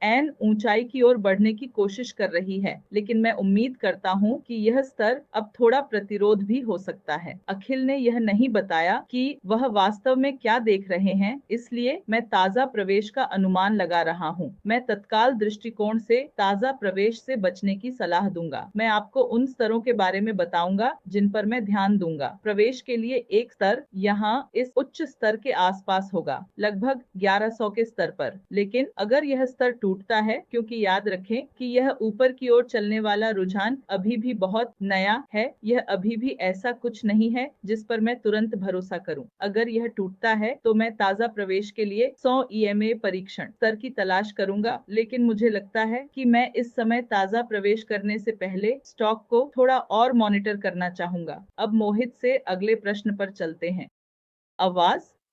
एन ऊंचाई की ओर बढ़ने की कोशिश कर रही है, लेकिन मैं उम्मीद करता हूं कि यह स्तर अब थोड़ा प्रतिरोध भी हो सकता है। अखिल ने यह नहीं बताया कि वह वास्तव में क्या देख रहे हैं, इसलिए मैं ताजा प्रवेश का अनुमान लगा रहा हूं। मैं तत्काल दृष्टिकोण से ताजा प्रवेश से बचने की सलाह दूंगा। मैं आपको उन स्तरों के बारे में बताऊंगा जिन पर मैं ध्यान दूंगा। प्रवेश के लिए एक स्तर यहाँ इस उच्च स्तर के आसपास होगा, लगभग 1100 के स्तर पर। लेकिन अगर यह स्तर टूटता है, क्योंकि याद रखें कि यह ऊपर की ओर चलने वाला रुझान अभी भी बहुत नया है, यह अभी भी ऐसा कुछ नहीं है जिस पर मैं तुरंत भरोसा करूं। अगर यह टूटता है तो मैं ताजा प्रवेश के लिए 100 EMA परीक्षण स्तर की तलाश करूंगा, लेकिन मुझे लगता है कि मैं इस समय ताजा प्रवेश करने से पहले स्टॉक को थोड़ा और मॉनिटर करना चाहूंगा। अब मोहित से अगले प्रश्न पर चलते हैं।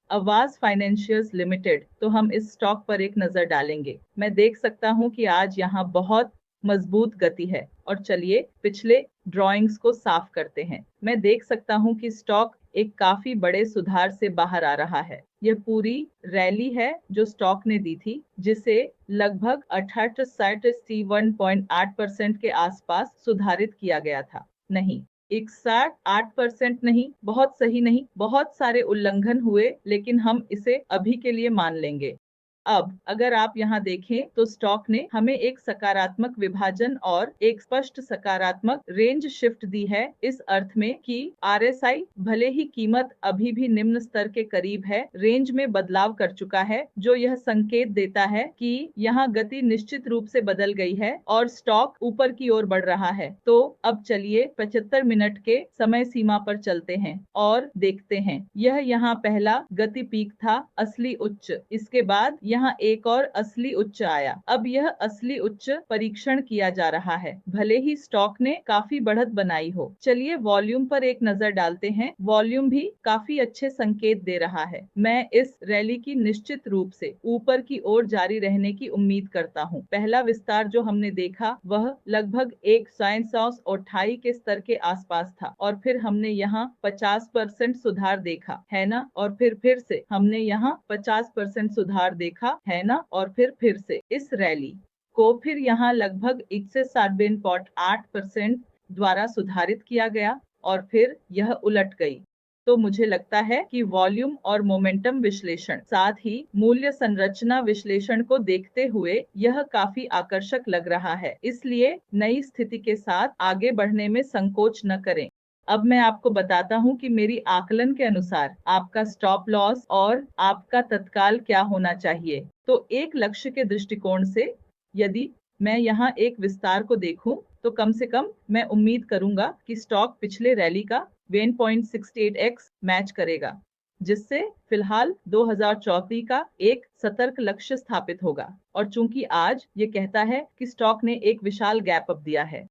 आवाज फाइनेंशियल्स लिमिटेड, तो हम इस स्टॉक पर एक नजर डालेंगे। मैं देख सकता हूं कि आज यहाँ बहुत मजबूत गति है और चलिए पिछले ड्रॉइंग्स को साफ करते हैं। मैं देख सकता हूं कि स्टॉक एक काफी बड़े सुधार से बाहर आ रहा है। यह पूरी रैली है जो स्टॉक ने दी थी, जिसे लगभग 68.8% के आसपास सुधारित किया गया था। नहीं, 61.8% नहीं, बहुत सही नहीं, बहुत सारे उल्लंघन हुए, लेकिन हम इसे अभी के लिए मान लेंगे। अब अगर आप यहाँ देखें तो स्टॉक ने हमें एक सकारात्मक विभाजन और एक स्पष्ट सकारात्मक रेंज शिफ्ट दी है, इस अर्थ में कि RSI भले ही कीमत अभी भी निम्न स्तर के करीब है, रेंज में बदलाव कर चुका है, जो यह संकेत देता है कि यहाँ गति निश्चित रूप से बदल गई है और स्टॉक ऊपर की ओर बढ़ रहा है। तो अब चलिए 75 मिनट के समय सीमा पर चलते हैं और देखते हैं। यह यहाँ पहला गति पीक था, असली उच्च। इसके बाद यहाँ एक और असली उच्च आया। अब यह असली उच्च परीक्षण किया जा रहा है, भले ही स्टॉक ने काफी बढ़त बनाई हो। चलिए वॉल्यूम पर एक नजर डालते हैं। वॉल्यूम भी काफी अच्छे संकेत दे रहा है। मैं इस रैली की निश्चित रूप से ऊपर की ओर जारी रहने की उम्मीद करता हूँ। पहला विस्तार जो हमने देखा वह लगभग 128 के स्तर के आसपास था और फिर हमने यहाँ 50% सुधार देखा, है ना? और फिर से हमने यहाँ 50% सुधार देखा, है ना? और फिर से इस रैली को फिर यहाँ लगभग 61.8% द्वारा सुधारित किया गया और फिर यह उलट गई। तो मुझे लगता है कि वॉल्यूम और मोमेंटम विश्लेषण, साथ ही मूल्य संरचना विश्लेषण को देखते हुए यह काफी आकर्षक लग रहा है। इसलिए नई स्थिति के साथ आगे बढ़ने में संकोच न करें। अब मैं आपको बताता हूं कि मेरी आकलन के अनुसार आपका स्टॉप लॉस और आपका तत्काल क्या होना चाहिए। तो एक लक्ष्य के दृष्टिकोण से यदि मैं यहाँ एक विस्तार को देखूं, तो कम से कम मैं उम्मीद करूंगा कि स्टॉक पिछले रैली का 1.68x मैच करेगा, जिससे फिलहाल 2034 का एक सतर्क लक्ष्य स्थापित होगा। और चूंकि आज ये कहता है कि स्टॉक ने एक विशाल गैप अप दिया है,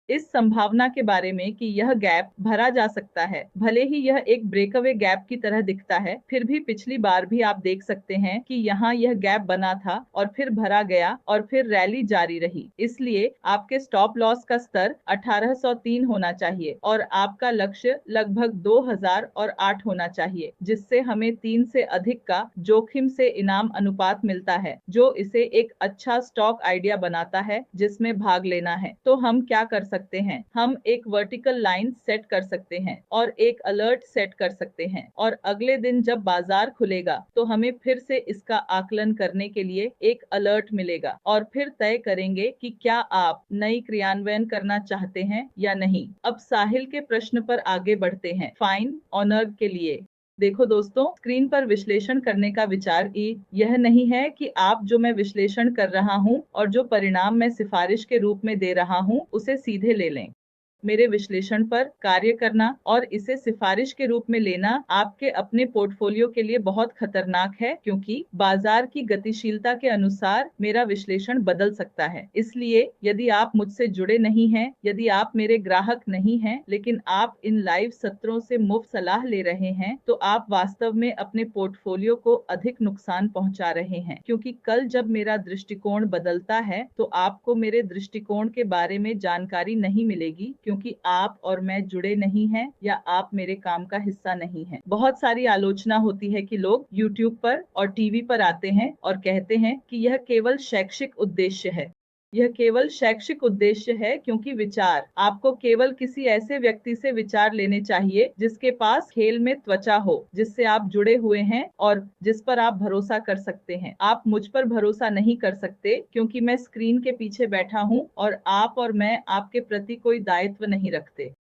इस संभावना के बारे में कि यह गैप भरा जा सकता है, भले ही यह एक ब्रेकअवे गैप की तरह दिखता है, फिर भी पिछली बार भी आप देख सकते हैं कि यहाँ यह गैप बना था और फिर भरा गया और फिर रैली जारी रही। इसलिए आपके स्टॉप लॉस का स्तर 1803 होना चाहिए और आपका लक्ष्य लगभग 2008 होना चाहिए, जिससे हमें 3 से अधिक का जोखिम से इनाम अनुपात मिलता है, जो इसे एक अच्छा स्टॉक आइडिया बनाता है जिसमें भाग लेना है। तो हम क्या कर सकते हैं? हम एक वर्टिकल लाइन सेट कर सकते हैं और एक अलर्ट सेट कर सकते हैं और अगले दिन जब बाजार खुलेगा तो हमें फिर से इसका आकलन करने के लिए एक अलर्ट मिलेगा और फिर तय करेंगे कि क्या आप नई क्रियान्वयन करना चाहते हैं या नहीं। अब साहिल के प्रश्न पर आगे बढ़ते हैं। फाइन ऑनर के लिए देखो दोस्तों, स्क्रीन पर विश्लेषण करने का विचार यह नहीं है कि आप जो मैं विश्लेषण कर रहा हूं और जो परिणाम मैं सिफारिश के रूप में दे रहा हूं उसे सीधे ले लें। मेरे विश्लेषण पर कार्य करना और इसे सिफारिश के रूप में लेना आपके अपने पोर्टफोलियो के लिए बहुत खतरनाक है, क्योंकि बाजार की गतिशीलता के अनुसार मेरा विश्लेषण बदल सकता है। इसलिए यदि आप मुझसे जुड़े नहीं हैं, यदि आप मेरे ग्राहक नहीं हैं, लेकिन आप इन लाइव सत्रों से मुफ्त सलाह ले रहे हैं, तो आप वास्तव में अपने पोर्टफोलियो को अधिक नुकसान पहुंचा रहे हैं, क्योंकि कल जब मेरा दृष्टिकोण बदलता है तो आपको मेरे दृष्टिकोण के बारे में जानकारी नहीं मिलेगी, क्योंकि आप और मैं जुड़े नहीं हैं या आप मेरे काम का हिस्सा नहीं हैं। बहुत सारी आलोचना होती है कि लोग YouTube पर और टीवी पर आते हैं और कहते हैं कि यह केवल शैक्षिक उद्देश्य है। यह केवल शैक्षिक उद्देश्य है, क्योंकि विचार आपको केवल किसी ऐसे व्यक्ति से विचार लेने चाहिए जिसके पास खेल में त्वचा हो, जिससे आप जुड़े हुए हैं और जिस पर आप भरोसा कर सकते हैं। आप मुझ पर भरोसा नहीं कर सकते, क्योंकि मैं स्क्रीन के पीछे बैठा हूं और आप और मैं आपके प्रति कोई दायित्व नहीं रखते।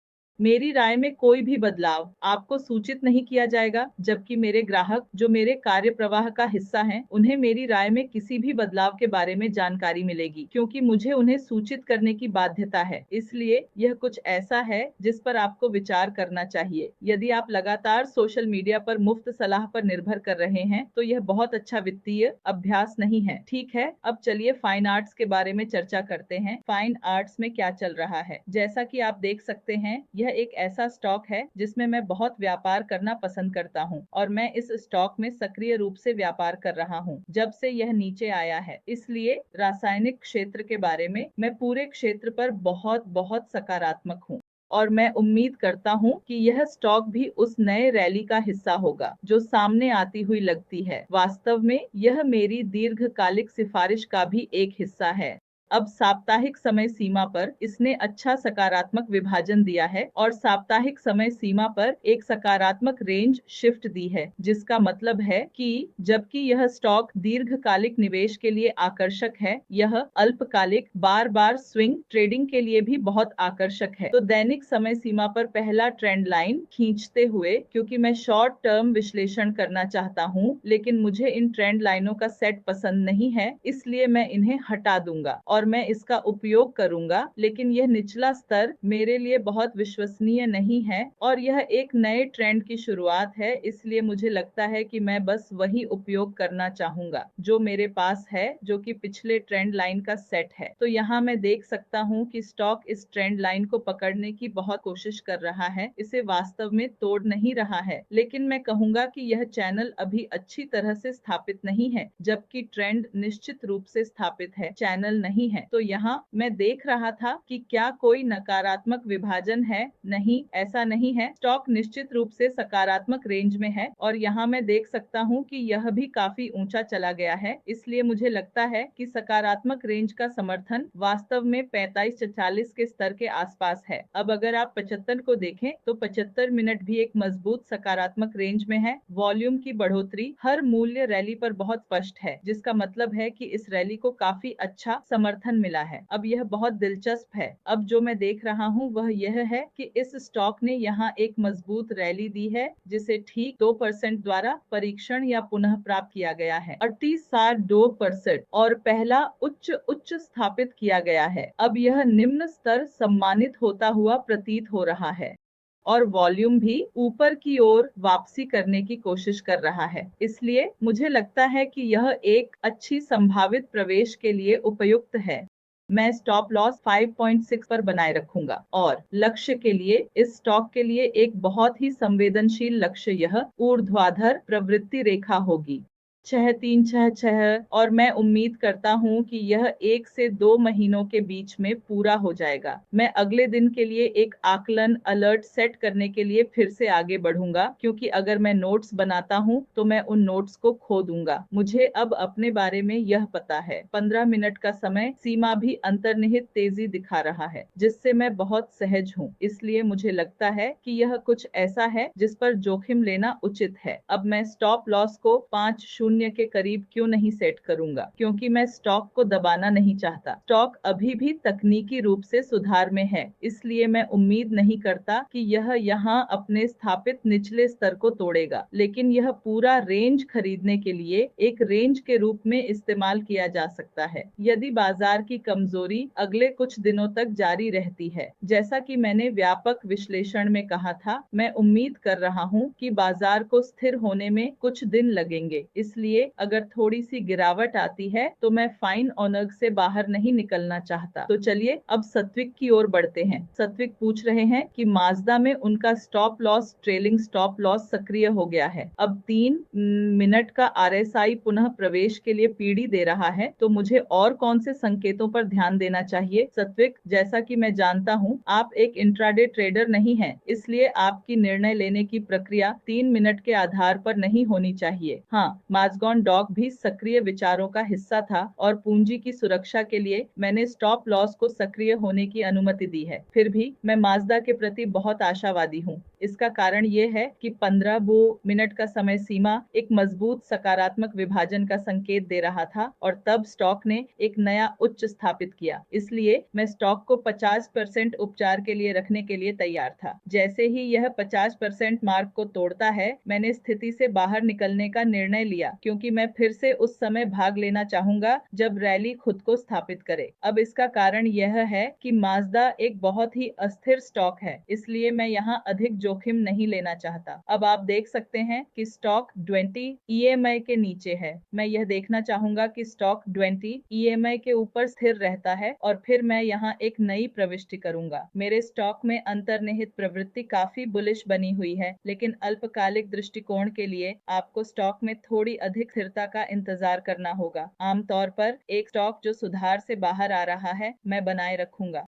मेरी राय में कोई भी बदलाव आपको सूचित नहीं किया जाएगा, जबकि मेरे ग्राहक जो मेरे कार्य प्रवाह का हिस्सा हैं, उन्हें मेरी राय में किसी भी बदलाव के बारे में जानकारी मिलेगी, क्योंकि मुझे उन्हें सूचित करने की बाध्यता है। इसलिए यह कुछ ऐसा है जिस पर आपको विचार करना चाहिए। यदि आप लगातार सोशल मीडिया पर मुफ्त सलाह पर निर्भर कर रहे हैं, तो यह बहुत अच्छा वित्तीय अभ्यास नहीं है। ठीक है, अब चलिए फाइन आर्ट्स के बारे में चर्चा करते हैं। फाइन आर्ट्स में क्या चल रहा है? जैसा कि आप देख सकते हैं, यह एक ऐसा स्टॉक है जिसमें मैं बहुत व्यापार करना पसंद करता हूं, और मैं इस स्टॉक में सक्रिय रूप से व्यापार कर रहा हूं जब से यह नीचे आया है। इसलिए रासायनिक क्षेत्र के बारे में मैं पूरे क्षेत्र पर बहुत बहुत सकारात्मक हूं, और मैं उम्मीद करता हूं कि यह स्टॉक भी उस नए रैली का हिस्सा होगा जो सामने आती हुई लगती है। वास्तव में यह मेरी दीर्घकालिक सिफारिश का भी एक हिस्सा है। अब साप्ताहिक समय सीमा पर इसने अच्छा सकारात्मक विभाजन दिया है और साप्ताहिक समय सीमा पर एक सकारात्मक रेंज शिफ्ट दी है, जिसका मतलब है कि जबकि यह स्टॉक दीर्घकालिक निवेश के लिए आकर्षक है, यह अल्पकालिक बार बार स्विंग ट्रेडिंग के लिए भी बहुत आकर्षक है। तो दैनिक समय सीमा पर पहला ट्रेंड लाइन खींचते हुए, क्योंकि मैं शॉर्ट टर्म विश्लेषण करना चाहता हूँ, लेकिन मुझे इन ट्रेंड लाइनों का सेट पसंद नहीं है, इसलिए मैं इन्हें हटा दूंगा और मैं इसका उपयोग करूंगा, लेकिन यह निचला स्तर मेरे लिए बहुत विश्वसनीय नहीं है और यह एक नए ट्रेंड की शुरुआत है। इसलिए मुझे लगता है कि मैं बस वही उपयोग करना चाहूंगा जो मेरे पास है, जो कि पिछले ट्रेंड लाइन का सेट है। तो यहाँ मैं देख सकता हूँ कि स्टॉक इस ट्रेंड लाइन को पकड़ने की बहुत कोशिश कर रहा है, इसे वास्तव में तोड़ नहीं रहा है, लेकिन मैं कहूंगा कि यह चैनल अभी अच्छी तरह से स्थापित नहीं है, जबकि ट्रेंड निश्चित रूप से स्थापित है, चैनल नहीं है। तो यहाँ मैं देख रहा था कि क्या कोई नकारात्मक विभाजन है। नहीं, ऐसा नहीं है। स्टॉक निश्चित रूप से सकारात्मक रेंज में है और यहाँ मैं देख सकता हूँ कि यह भी काफी ऊंचा चला गया है। इसलिए मुझे लगता है कि सकारात्मक रेंज का समर्थन वास्तव में 45-40 के स्तर के आसपास है। अब अगर आप 75 को देखें तो 75 मिनट भी एक मजबूत सकारात्मक रेंज में है। वॉल्यूम की बढ़ोतरी हर मूल्य रैली पर बहुत स्पष्ट है, जिसका मतलब है कि इस रैली को काफी अच्छा समर्थन मिला है। अब यह बहुत दिलचस्प है। अब जो मैं देख रहा हूँ वह यह है कि इस स्टॉक ने यहाँ एक मजबूत रैली दी है, जिसे ठीक 2% द्वारा परीक्षण या पुनः प्राप्त किया गया है। 38.2% और पहला उच्च स्थापित किया गया है। अब यह निम्न स्तर सम्मानित होता हुआ प्रतीत हो रहा है और वॉल्यूम भी ऊपर की ओर वापसी करने की कोशिश कर रहा है। इसलिए मुझे लगता है कि यह एक अच्छी संभावित प्रवेश के लिए उपयुक्त है। मैं स्टॉप लॉस 5.6 पर बनाए रखूंगा और लक्ष्य के लिए इस स्टॉक के लिए एक बहुत ही संवेदनशील लक्ष्य यह ऊर्ध्वाधर प्रवृत्ति रेखा होगी, 6366, और मैं उम्मीद करता हूं कि यह 1 से 2 महीनों के बीच में पूरा हो जाएगा। मैं अगले दिन के लिए एक आकलन अलर्ट सेट करने के लिए फिर से आगे बढ़ूंगा, क्योंकि अगर मैं नोट्स बनाता हूं तो मैं उन नोट्स को खो दूंगा। मुझे अब अपने बारे में यह पता है। 15 मिनट का समय सीमा भी अंतर्निहित तेजी दिखा रहा है, जिससे मैं बहुत सहज हूँ। इसलिए मुझे लगता है कि यह कुछ ऐसा है जिस पर जोखिम लेना उचित है। अब मैं स्टॉप लॉस को 50 शून्य के करीब क्यों नहीं सेट करूंगा, क्योंकि मैं स्टॉक को दबाना नहीं चाहता। स्टॉक अभी भी तकनीकी रूप से सुधार में है, इसलिए मैं उम्मीद नहीं करता कि यह यहाँ अपने स्थापित निचले स्तर को तोड़ेगा, लेकिन यह पूरा रेंज खरीदने के लिए एक रेंज के रूप में इस्तेमाल किया जा सकता है यदि बाजार की कमजोरी अगले कुछ दिनों तक जारी रहती है। जैसा कि मैंने व्यापक विश्लेषण में कहा था, मैं उम्मीद कर रहा हूँ कि बाजार को स्थिर होने में कुछ दिन लगेंगे, इसलिए अगर थोड़ी सी गिरावट आती है तो मैं फाइन ऑनर्ग से बाहर नहीं निकलना चाहता। तो चलिए अब सत्विक की ओर बढ़ते हैं। सत्विक पूछ रहे हैं कि माजदा में उनका stop loss trailing stop loss सक्रिय हो गया है। अब 3 मिनट का RSI पुनः प्रवेश के लिए पीढ़ी दे रहा है, तो मुझे और कौन से संकेतों पर ध्यान देना चाहिए? सत्विक, जैसा कि मैं जानता हूं, आप एक इंट्राडे ट्रेडर नहीं हैं, इसलिए आपकी निर्णय लेने की प्रक्रिया 3 मिनट के आधार पर नहीं होनी चाहिए। हाँ, माजगॉन डॉग भी सक्रिय विचारों का हिस्सा था और पूंजी की सुरक्षा के लिए मैंने स्टॉप लॉस को सक्रिय होने की अनुमति दी है। फिर भी मैं माजदा के प्रति बहुत आशावादी हूँ। इसका कारण ये है कि 15 मिनट का समय सीमा एक मजबूत सकारात्मक विभाजन का संकेत दे रहा था और तब स्टॉक ने एक नया उच्च स्थापित किया। इसलिए मैं स्टॉक को 50% उपचार के लिए रखने के लिए तैयार था। जैसे ही यह 50% मार्क को तोड़ता है, मैंने स्थिति से बाहर निकलने का निर्णय लिया, क्योंकि मैं फिर से उस समय भाग लेना चाहूंगा जब रैली खुद को स्थापित करे। अब इसका कारण यह है कि माजदा एक बहुत ही अस्थिर स्टॉक है, इसलिए मैं यहाँ अधिक जोखिम नहीं लेना चाहता। अब आप देख सकते हैं कि स्टॉक 20 EMI के नीचे है। मैं यह देखना चाहूंगा कि स्टॉक 20 EMI के ऊपर स्थिर रहता है और फिर मैं यहाँ एक नई प्रविष्टि करूंगा। मेरे स्टॉक में अंतर्निहित प्रवृत्ति काफी बुलिश बनी हुई है, लेकिन अल्पकालिक दृष्टिकोण के लिए आपको स्टॉक में थोड़ी अधिक स्थिरता का इंतजार करना होगा। आमतौर पर एक स्टॉक जो सुधार से बाहर आ रहा है, मैं बनाए रखूंगा।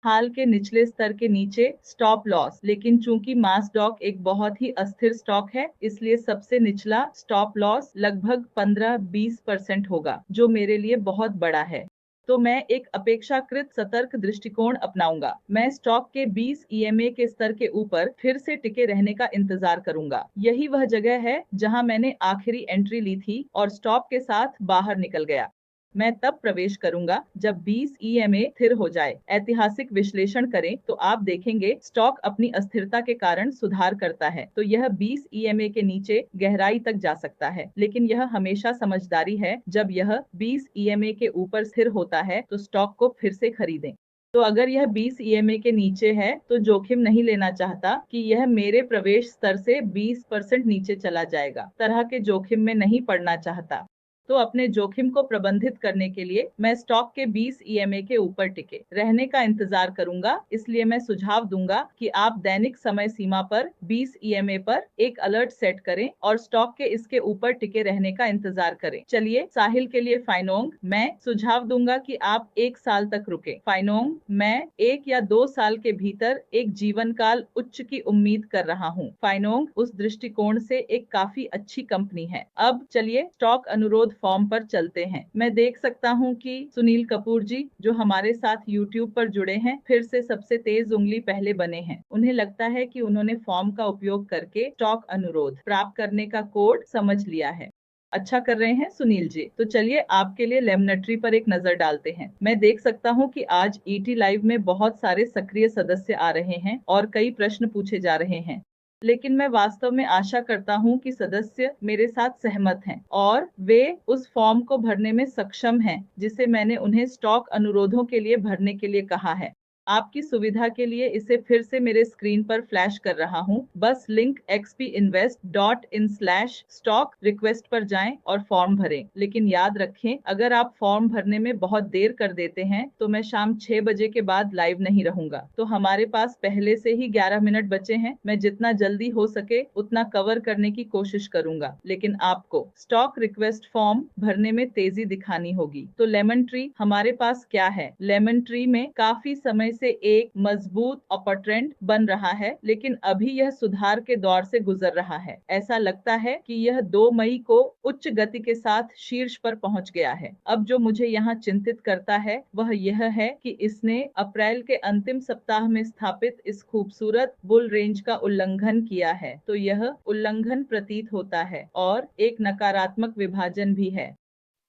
हाल के निचले स्तर के नीचे स्टॉप लॉस, लेकिन चूंकि मासडॉक एक बहुत ही अस्थिर स्टॉक है, इसलिए सबसे निचला स्टॉप लॉस लगभग 15-20% होगा, जो मेरे लिए बहुत बड़ा है। तो मैं एक अपेक्षाकृत सतर्क दृष्टिकोण अपनाऊंगा। मैं स्टॉक के 20 EMA के स्तर के ऊपर फिर से टिके रहने का इंतजार करूंगा। यही वह जगह है जहां मैंने आखिरी एंट्री ली थी और स्टॉप के साथ बाहर निकल गया। मैं तब प्रवेश करूंगा जब 20 EMA स्थिर हो जाए। ऐतिहासिक विश्लेषण करें तो आप देखेंगे स्टॉक अपनी अस्थिरता के कारण सुधार करता है, तो यह 20 EMA के नीचे गहराई तक जा सकता है, लेकिन यह हमेशा समझदारी है। जब यह 20 EMA के ऊपर स्थिर होता है तो स्टॉक को फिर से खरीदें। तो अगर यह 20 EMA के नीचे है तो जोखिम नहीं लेना चाहता कि यह मेरे प्रवेश स्तर से 20% नीचे चला जाएगा। तरह के जोखिम में नहीं पड़ना चाहता। तो अपने जोखिम को प्रबंधित करने के लिए मैं स्टॉक के 20 EMA के ऊपर टिके रहने का इंतजार करूंगा। इसलिए मैं सुझाव दूंगा कि आप दैनिक समय सीमा पर 20 EMA पर एक अलर्ट सेट करें और स्टॉक के इसके ऊपर टिके रहने का इंतजार करें। चलिए साहिल के लिए फाइनोंग, मैं सुझाव दूंगा कि आप 1 साल तक रुके। फाइनोंग, मैं 1 या 2 साल के भीतर एक जीवन काल उच्च की उम्मीद कर रहा हूँ। फाइनोंग उस दृष्टिकोण से एक काफी अच्छी कंपनी है। अब चलिए स्टॉक अनुरोध फॉर्म पर चलते हैं। मैं देख सकता हूं कि सुनील कपूर जी, जो हमारे साथ YouTube पर जुड़े हैं, फिर से सबसे तेज उंगली पहले बने हैं। उन्हें लगता है कि उन्होंने फॉर्म का उपयोग करके स्टॉक अनुरोध प्राप्त करने का कोड समझ लिया है। अच्छा कर रहे हैं सुनील जी। तो चलिए आपके लिए लेमनेट्री पर एक नजर डालते हैं। मैं देख सकता हूं कि आज ET लाइव में बहुत सारे सक्रिय सदस्य आ रहे हैं और कई प्रश्न पूछे जा रहे हैं, लेकिन मैं वास्तव में आशा करता हूं कि सदस्य मेरे साथ सहमत हैं और वे उस फॉर्म को भरने में सक्षम हैं जिसे मैंने उन्हें स्टॉक अनुरोधों के लिए भरने के लिए कहा है। आपकी सुविधा के लिए इसे फिर से मेरे स्क्रीन पर फ्लैश कर रहा हूं। बस लिंक xpinvest.in/stock रिक्वेस्ट पर जाएं और फॉर्म भरें। लेकिन याद रखें, अगर आप फॉर्म भरने में बहुत देर कर देते हैं तो मैं शाम 6 बजे के बाद लाइव नहीं रहूंगा। तो हमारे पास पहले से ही 11 मिनट बचे हैं। मैं जितना जल्दी हो सके उतना कवर करने की कोशिश करूंगा, लेकिन आपको स्टॉक रिक्वेस्ट फॉर्म भरने में तेजी दिखानी होगी। तो लेमन ट्री हमारे पास क्या है? लेमन ट्री में काफी समय से एक मजबूत अपर ट्रेंड बन रहा है, लेकिन अभी यह सुधार के दौर से गुजर रहा है। ऐसा लगता है कि यह 2 मई को उच्च गति के साथ शीर्ष पर पहुंच गया है। अब जो मुझे यहाँ चिंतित करता है वह यह है कि इसने अप्रैल के अंतिम सप्ताह में स्थापित इस खूबसूरत बुल रेंज का उल्लंघन किया है। तो यह उल्लंघन प्रतीत होता है और एक नकारात्मक विभाजन भी है।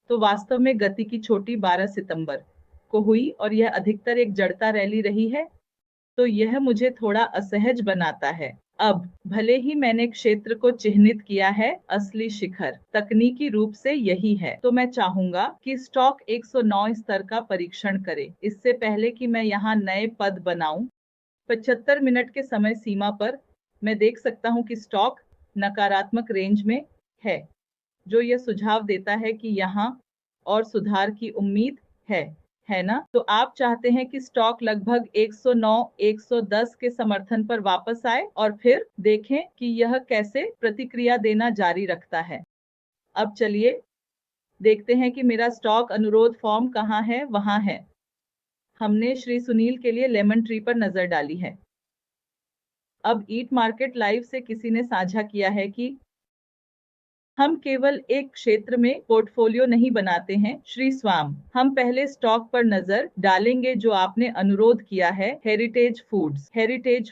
तो वास्तव में गति की चोटी 12 सितंबर को हुई और यह अधिकतर एक जड़ता रैली रही है। तो यह मुझे थोड़ा असहज बनाता है। अब भले ही मैंने क्षेत्र को चिह्नित किया है, असली शिखर तकनीकी रूप से यही है। तो मैं चाहूंगा कि स्टॉक 109 स्तर का परीक्षण करे इससे पहले कि मैं यहाँ नए पद बनाऊं। 75 मिनट के समय सीमा पर मैं देख सकता हूं कि स्टॉक नकारात्मक रेंज में है, जो यह सुझाव देता है कि यहाँ और सुधार की उम्मीद है ना? तो आप चाहते हैं कि स्टॉक लगभग 109-110 के समर्थन पर वापस आए और फिर देखें कि यह कैसे प्रतिक्रिया देना जारी रखता है। अब चलिए देखते हैं कि मेरा स्टॉक अनुरोध फॉर्म कहाँ है। वहां है। हमने श्री सुनील के लिए लेमन ट्री पर नजर डाली है। अब ईट मार्केट लाइव से किसी ने साझा किया है कि हम केवल एक क्षेत्र में पोर्टफोलियो नहीं बनाते हैं श्री स्वाम, हम पहले स्टॉक पर नजर डालेंगे जो आपने अनुरोध किया है, हेरिटेज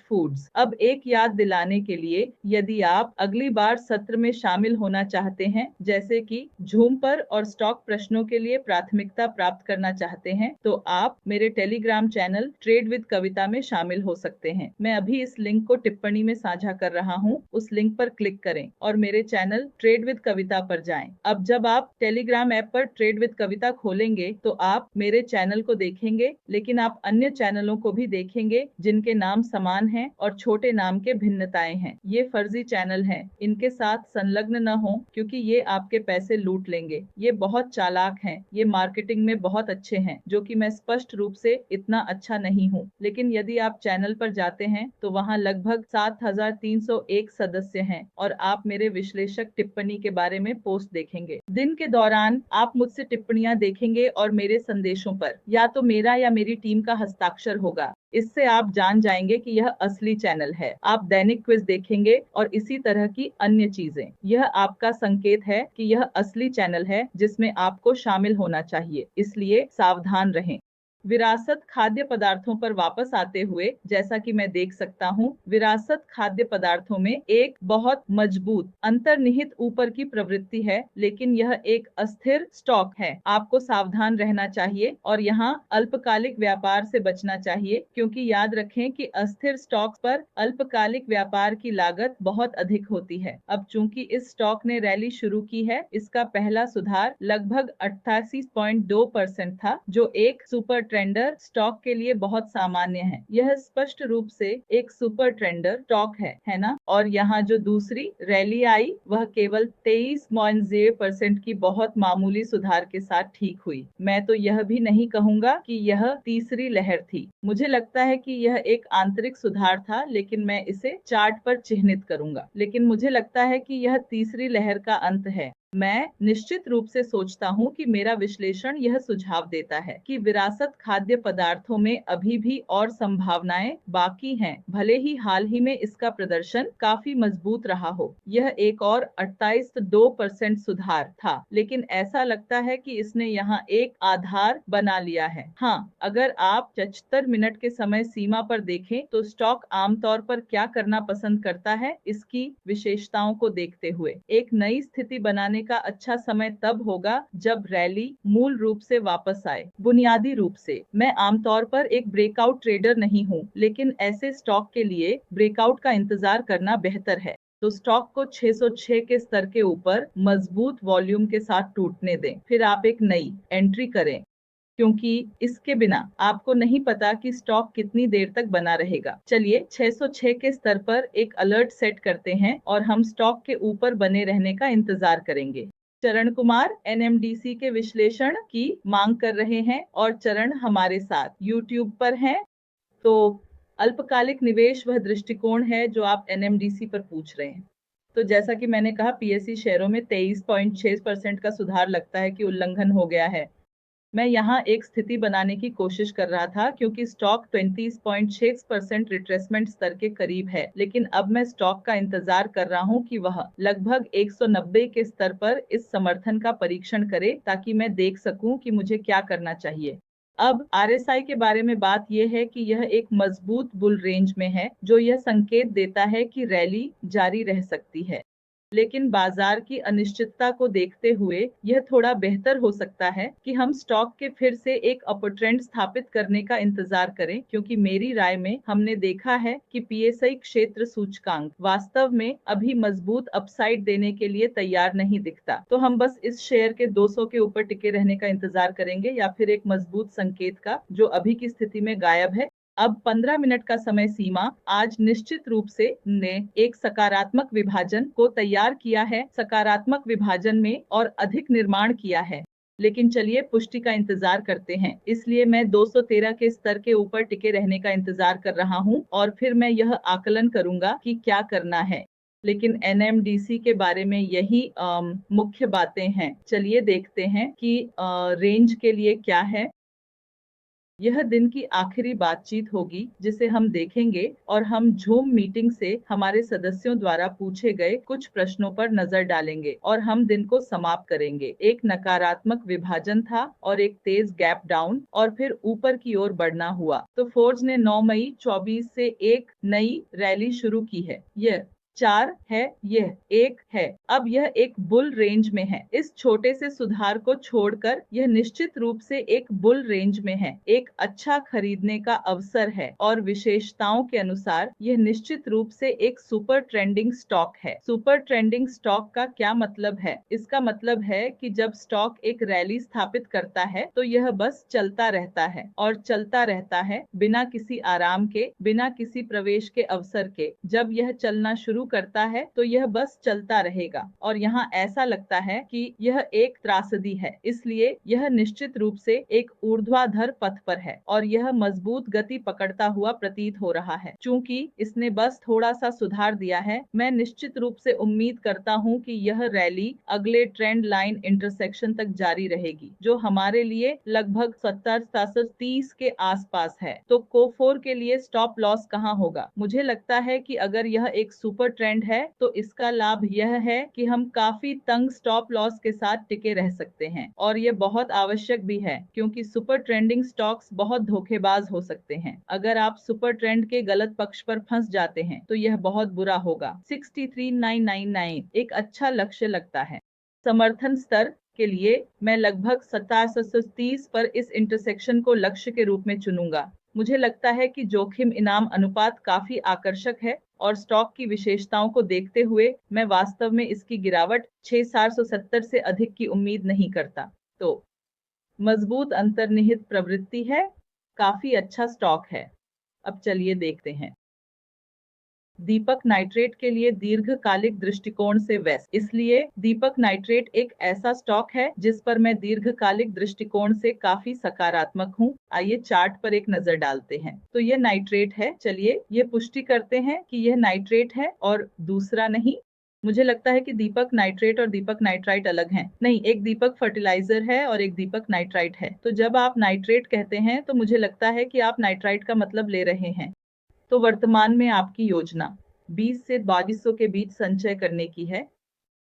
फूड्स। अब एक याद दिलाने के लिए, यदि आप अगली बार सत्र में शामिल होना चाहते हैं, जैसे कि झूम पर और स्टॉक प्रश्नों के लिए प्राथमिकता प्राप्त करना चाहते हैं, तो आप मेरे टेलीग्राम चैनल ट्रेड विद कविता में शामिल हो सकते हैं। मैं अभी इस लिंक को टिप्पणी में साझा कर रहा हूँ, उस लिंक पर क्लिक करें और मेरे चैनल ट्रेड विद कविता पर जाएं। अब जब आप टेलीग्राम ऐप पर ट्रेड विद कविता खोलेंगे तो आप मेरे चैनल को देखेंगे, लेकिन आप अन्य चैनलों को भी देखेंगे जिनके नाम समान हैं और छोटे नाम के भिन्नताएं हैं। ये फर्जी चैनल हैं, इनके साथ संलग्न न हो क्योंकि ये आपके पैसे लूट लेंगे। ये बहुत चालाक हैं, ये मार्केटिंग में बहुत अच्छे हैं, जो कि मैं स्पष्ट रूप से इतना अच्छा नहीं हूँ। लेकिन यदि आप चैनल पर जाते हैं तो वहाँ लगभग 7301 सदस्य हैं और आप मेरे विश्लेषक टिप्पणी के बारे में पोस्ट देखेंगे। दिन के दौरान आप मुझसे टिप्पणियां देखेंगे और मेरे संदेशों पर या तो मेरा या मेरी टीम का हस्ताक्षर होगा। इससे आप जान जाएंगे कि यह असली चैनल है। आप दैनिक क्विज देखेंगे और इसी तरह की अन्य चीजें। यह आपका संकेत है कि यह असली चैनल है जिसमें आपको शामिल होना चाहिए, इसलिए सावधान रहें। विरासत खाद्य पदार्थों पर वापस आते हुए, जैसा कि मैं देख सकता हूँ, विरासत खाद्य पदार्थों में एक बहुत मजबूत अंतर्निहित ऊपर की प्रवृत्ति है, लेकिन यह एक अस्थिर स्टॉक है। आपको सावधान रहना चाहिए और यहाँ अल्पकालिक व्यापार से बचना चाहिए, क्योंकि याद रखें कि अस्थिर स्टॉक्स पर अल्पकालिक व्यापार की लागत बहुत अधिक होती है। अब चूंकि इस स्टॉक ने रैली शुरू की है, इसका पहला सुधार लगभग 88.2% था, जो एक सुपर ट्रेंडर स्टॉक के लिए बहुत सामान्य है। यह स्पष्ट रूप से एक सुपर ट्रेंडर स्टॉक है ना? और यहाँ जो दूसरी रैली आई वह केवल 23.0% की बहुत मामूली सुधार के साथ ठीक हुई। मैं तो यह भी नहीं कहूंगा कि यह तीसरी लहर थी। मुझे लगता है कि यह एक आंतरिक सुधार था, लेकिन मैं इसे चार्ट पर चिह्नित करूंगा। लेकिन मुझे लगता है कि यह तीसरी लहर का अंत है। मैं निश्चित रूप से सोचता हूँ कि मेरा विश्लेषण यह सुझाव देता है कि विरासत खाद्य पदार्थों में अभी भी और संभावनाएं बाकी हैं, भले ही हाल ही में इसका प्रदर्शन काफी मजबूत रहा हो। यह एक और 28.2% सुधार था, लेकिन ऐसा लगता है कि इसने यहाँ एक आधार बना लिया है। हाँ, अगर आप 75 मिनट के समय सीमा पर देखें तो स्टॉक आमतौर पर क्या करना पसंद करता है, इसकी विशेषताओं को देखते हुए एक नई स्थिति बनाने का अच्छा समय तब होगा जब रैली मूल रूप से वापस आए। बुनियादी रूप से मैं आमतौर पर एक ब्रेकआउट ट्रेडर नहीं हूँ, लेकिन ऐसे स्टॉक के लिए ब्रेकआउट का इंतजार करना बेहतर है। तो स्टॉक को 606 के स्तर के ऊपर मजबूत वॉल्यूम के साथ टूटने दें, फिर आप एक नई एंट्री करें, क्योंकि इसके बिना आपको नहीं पता कि स्टॉक कितनी देर तक बना रहेगा। चलिए 606 के स्तर पर एक अलर्ट सेट करते हैं और हम स्टॉक के ऊपर बने रहने का इंतजार करेंगे। चरण कुमार एनएमडीसी के विश्लेषण की मांग कर रहे हैं और चरण हमारे साथ YouTube पर हैं। तो अल्पकालिक निवेश वह दृष्टिकोण है जो आप एनएमडीसी पर पूछ रहे हैं। तो जैसा कि मैंने कहा, पीएसयू शेयरों में 23.6% का सुधार लगता है कि उल्लंघन हो गया है। मैं यहाँ एक स्थिति बनाने की कोशिश कर रहा था क्योंकि स्टॉक 20.6% रिट्रेसमेंट स्तर के करीब है, लेकिन अब मैं स्टॉक का इंतजार कर रहा हूँ कि वह लगभग 190 के स्तर पर इस समर्थन का परीक्षण करे ताकि मैं देख सकूं कि मुझे क्या करना चाहिए। अब आरएसआई के बारे में बात यह है कि यह एक मजबूत बुल रेंज में है, जो यह संकेत देता है कि रैली जारी रह सकती है। लेकिन बाजार की अनिश्चितता को देखते हुए यह थोड़ा बेहतर हो सकता है कि हम स्टॉक के फिर से एक अपर ट्रेंड स्थापित करने का इंतजार करें, क्योंकि मेरी राय में हमने देखा है कि पीएसआई क्षेत्र सूचकांक वास्तव में अभी मजबूत अपसाइड देने के लिए तैयार नहीं दिखता। तो हम बस इस शेयर के 200 के ऊपर टिके रहने का इंतजार करेंगे या फिर एक मजबूत संकेत का, जो अभी की स्थिति में गायब है। अब 15 मिनट का समय सीमा आज निश्चित रूप से ने एक सकारात्मक विभाजन को तैयार किया है, सकारात्मक विभाजन में और अधिक निर्माण किया है। लेकिन चलिए पुष्टि का इंतजार करते हैं, इसलिए मैं 213 के स्तर के ऊपर टिके रहने का इंतजार कर रहा हूं और फिर मैं यह आकलन करूंगा कि क्या करना है। लेकिन एनएमडीसी के बारे में यही मुख्य बातें हैं। चलिए देखते हैं कि रेंज के लिए क्या है। यह दिन की आखिरी बातचीत होगी जिसे हम देखेंगे और हम जूम मीटिंग से हमारे सदस्यों द्वारा पूछे गए कुछ प्रश्नों पर नजर डालेंगे और हम दिन को समाप्त करेंगे। एक नकारात्मक विभाजन था और एक तेज गैप डाउन और फिर ऊपर की ओर बढ़ना हुआ। तो फोर्ज ने 9 मई 24 से एक नई रैली शुरू की है। यह 4 है, यह 1 है। अब यह एक बुल रेंज में है। इस छोटे से सुधार को छोड़कर यह निश्चित रूप से एक बुल रेंज में है, एक अच्छा खरीदने का अवसर है और विशेषताओं के अनुसार यह निश्चित रूप से एक सुपर ट्रेंडिंग स्टॉक है। सुपर ट्रेंडिंग स्टॉक का क्या मतलब है? इसका मतलब है कि जब स्टॉक एक रैली स्थापित करता है तो यह बस चलता रहता है और चलता रहता है बिना किसी आराम के, बिना किसी प्रवेश के अवसर के। जब यह चलना शुरू करता है तो यह बस चलता रहेगा और यहाँ ऐसा लगता है कि यह एक त्रासदी है, इसलिए यह निश्चित रूप से एक ऊर्ध्वाधर पथ पर है और यह मजबूत गति पकड़ता हुआ प्रतीत हो रहा है। चूंकि इसने बस थोड़ा सा सुधार दिया है, मैं निश्चित रूप से उम्मीद करता हूँ कि यह रैली अगले ट्रेंड लाइन इंटरसेक्शन तक जारी रहेगी, जो हमारे लिए लगभग 70-30 के आसपास है। तो कोफोर के लिए स्टॉप लॉस कहाँ होगा? मुझे लगता है कि अगर यह एक सुपर ट्रेंड है तो इसका लाभ यह है कि हम काफी तंग स्टॉप लॉस के साथ टिके रह सकते हैं और ये बहुत आवश्यक भी है, क्योंकि सुपर ट्रेंडिंग स्टॉक्स बहुत धोखेबाज हो सकते हैं। अगर आप सुपर ट्रेंड के गलत पक्ष पर फंस जाते हैं तो यह बहुत बुरा होगा। 63999 एक अच्छा लक्ष्य लगता है। समर्थन स्तर के लिए मैं लगभग 2730 पर इस इंटरसेक्शन को लक्ष्य के रूप में चुनूंगा। मुझे लगता है कि जोखिम इनाम अनुपात काफी आकर्षक है और स्टॉक की विशेषताओं को देखते हुए मैं वास्तव में इसकी गिरावट 6470 से अधिक की उम्मीद नहीं करता। तो मजबूत अंतर्निहित प्रवृत्ति है, काफी अच्छा स्टॉक है। अब चलिए देखते हैं। दीपक नाइट्रेट के लिए दीर्घकालिक दृष्टिकोण से वेस्ट। इसलिए दीपक नाइट्रेट एक ऐसा स्टॉक है जिस पर मैं दीर्घकालिक दृष्टिकोण से काफी सकारात्मक हूँ। आइए चार्ट पर एक नजर डालते हैं। तो यह नाइट्रेट है। चलिए ये पुष्टि करते हैं कि यह नाइट्रेट है और दूसरा नहीं। मुझे लगता है कि दीपक नाइट्रेट और दीपक नाइट्राइट अलग हैं। नहीं, एक दीपक फर्टिलाइजर है और एक दीपक नाइट्राइट है। तो जब आप नाइट्रेट कहते हैं तो मुझे लगता है कि आप नाइट्राइट का मतलब ले रहे हैं। तो वर्तमान में आपकी योजना 20 से 2200 के बीच संचय करने की है।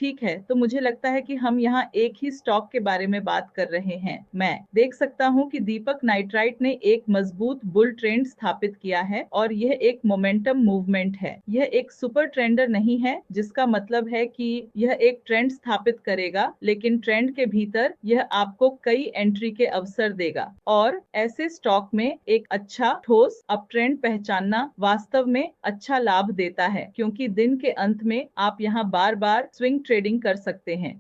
ठीक है, तो मुझे लगता है कि हम यहाँ एक ही स्टॉक के बारे में बात कर रहे हैं। मैं देख सकता हूँ कि दीपक नाइट्राइट ने एक मजबूत बुल ट्रेंड स्थापित किया है और यह एक मोमेंटम मूवमेंट है। यह एक सुपर ट्रेंडर नहीं है, जिसका मतलब है कि यह एक ट्रेंड स्थापित करेगा, लेकिन ट्रेंड के भीतर यह आपको कई एंट्री के अवसर देगा और ऐसे स्टॉक में एक अच्छा ठोस अप ट्रेंड पहचानना वास्तव में अच्छा लाभ देता है, क्योंकि दिन के अंत में आप यहाँ बार बार स्विंग ट्रेडिंग कर सकते हैं।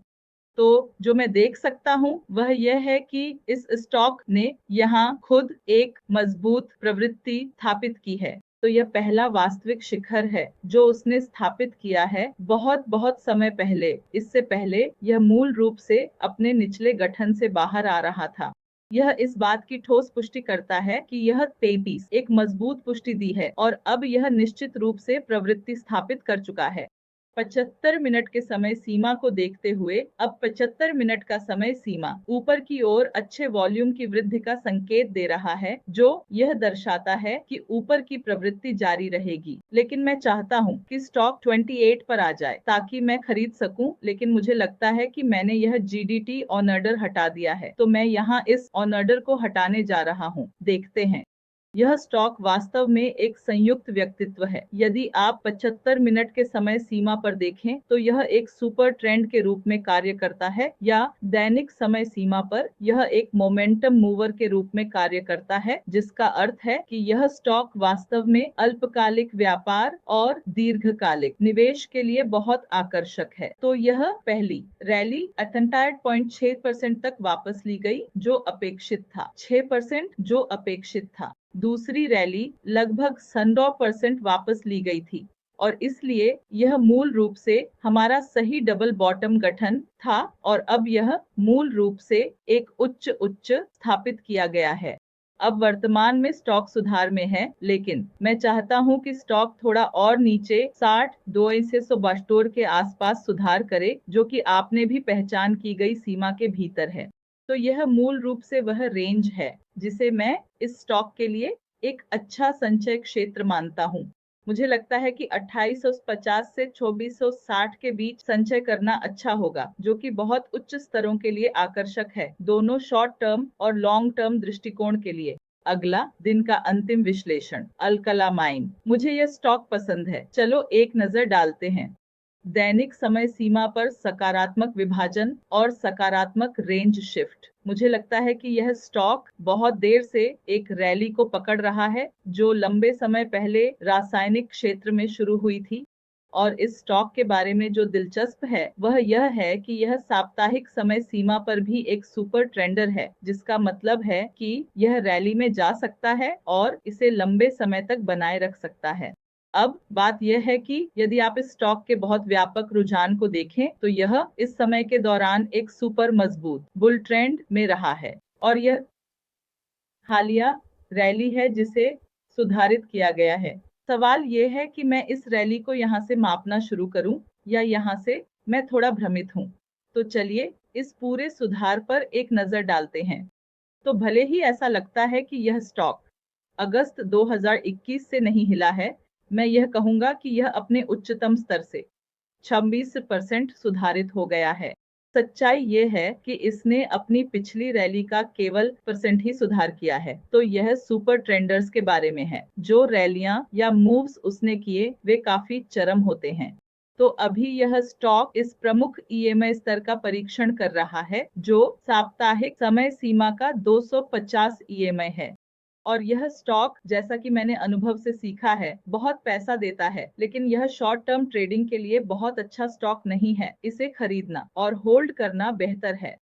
तो जो मैं देख सकता हूँ वह यह है कि इस स्टॉक ने यहाँ खुद एक मजबूत प्रवृत्ति स्थापित की है। तो यह पहला वास्तविक शिखर है जो उसने स्थापित किया है बहुत बहुत समय पहले। इससे पहले यह मूल रूप से अपने निचले गठन से बाहर आ रहा था। यह इस बात की ठोस पुष्टि करता है कि यह 33 एक मजबूत पुष्टि दी है और अब यह निश्चित रूप से प्रवृत्ति स्थापित कर चुका है। 75 मिनट के समय सीमा को देखते हुए अब 75 मिनट का समय सीमा ऊपर की ओर अच्छे वॉल्यूम की वृद्धि का संकेत दे रहा है, जो यह दर्शाता है कि ऊपर की प्रवृत्ति जारी रहेगी। लेकिन मैं चाहता हूं कि स्टॉक 28 पर आ जाए ताकि मैं खरीद सकूं, लेकिन मुझे लगता है कि मैंने यह GDT ऑन ऑर्डर हटा दिया है, तो मैं यहां इस ऑन ऑर्डर को हटाने जा रहा हूं। देखते हैं। यह स्टॉक वास्तव में एक संयुक्त व्यक्तित्व है। यदि आप 75 मिनट के समय सीमा पर देखें तो यह एक सुपर ट्रेंड के रूप में कार्य करता है, या दैनिक समय सीमा पर यह एक मोमेंटम मूवर के रूप में कार्य करता है, जिसका अर्थ है कि यह स्टॉक वास्तव में अल्पकालिक व्यापार और दीर्घकालिक निवेश के लिए बहुत आकर्षक है। तो यह पहली रैली 68.6% तक वापस ली गई, जो अपेक्षित था। 6% जो अपेक्षित था। दूसरी रैली लगभग 100% वापस ली गई थी, और इसलिए यह मूल रूप से हमारा सही डबल बॉटम गठन था, और अब यह मूल रूप से एक उच्च स्थापित किया गया है। अब वर्तमान में स्टॉक सुधार में है, लेकिन मैं चाहता हूं कि स्टॉक थोड़ा और नीचे 62,172 के आसपास सुधार करे, जो कि आपने भी पहचान की गई सीमा के भीतर है। तो यह मूल रूप से वह रेंज है जिसे मैं इस स्टॉक के लिए एक अच्छा संचय क्षेत्र मानता हूं। मुझे लगता है कि 2850 से 2460 के बीच संचय करना अच्छा होगा, जो कि बहुत उच्च स्तरों के लिए आकर्षक है, दोनों शॉर्ट टर्म और लॉन्ग टर्म दृष्टिकोण के लिए। अगला, दिन का अंतिम विश्लेषण। अल्कला माइन। मुझे यह स्टॉक पसंद है। चलो एक नजर डालते हैं। दैनिक समय सीमा पर सकारात्मक विभाजन और सकारात्मक रेंज शिफ्ट। मुझे लगता है कि यह स्टॉक बहुत देर से एक रैली को पकड़ रहा है, जो लंबे समय पहले रासायनिक क्षेत्र में शुरू हुई थी। और इस स्टॉक के बारे में जो दिलचस्प है वह यह है कि यह साप्ताहिक समय सीमा पर भी एक सुपर ट्रेंडर है, जिसका मतलब है कि यह रैली में जा सकता है और इसे लंबे समय तक बनाए रख सकता है। अब बात यह है कि यदि आप इस स्टॉक के बहुत व्यापक रुझान को देखें तो यह इस समय के दौरान एक सुपर मजबूत बुल ट्रेंड में रहा है, और यह हालिया रैली है जिसे सुधारित किया गया है। सवाल ये है कि मैं इस रैली को यहाँ से मापना शुरू करूं या यहाँ से। मैं थोड़ा भ्रमित हूँ। तो चलिए इस पूरे सुधार पर एक नजर डालते हैं। तो भले ही ऐसा लगता है कि यह स्टॉक अगस्त 2021 से नहीं हिला है, मैं यह कहूंगा कि यह अपने उच्चतम स्तर से 26% सुधारित हो गया है। सच्चाई ये है कि इसने अपनी पिछली रैली का केवल % ही सुधार किया है। तो यह सुपर ट्रेंडर्स के बारे में है। जो रैलियां या मूव्स उसने किए वे काफी चरम होते हैं। तो अभी यह स्टॉक इस प्रमुख EMA स्तर का परीक्षण कर रहा है, जो साप्ताहिक समय सीमा का 250 EMA है। और यह स्टॉक, जैसा कि मैंने अनुभव से सीखा है, बहुत पैसा देता है, लेकिन यह शॉर्ट टर्म ट्रेडिंग के लिए बहुत अच्छा स्टॉक नहीं है। इसे खरीदना और होल्ड करना बेहतर है।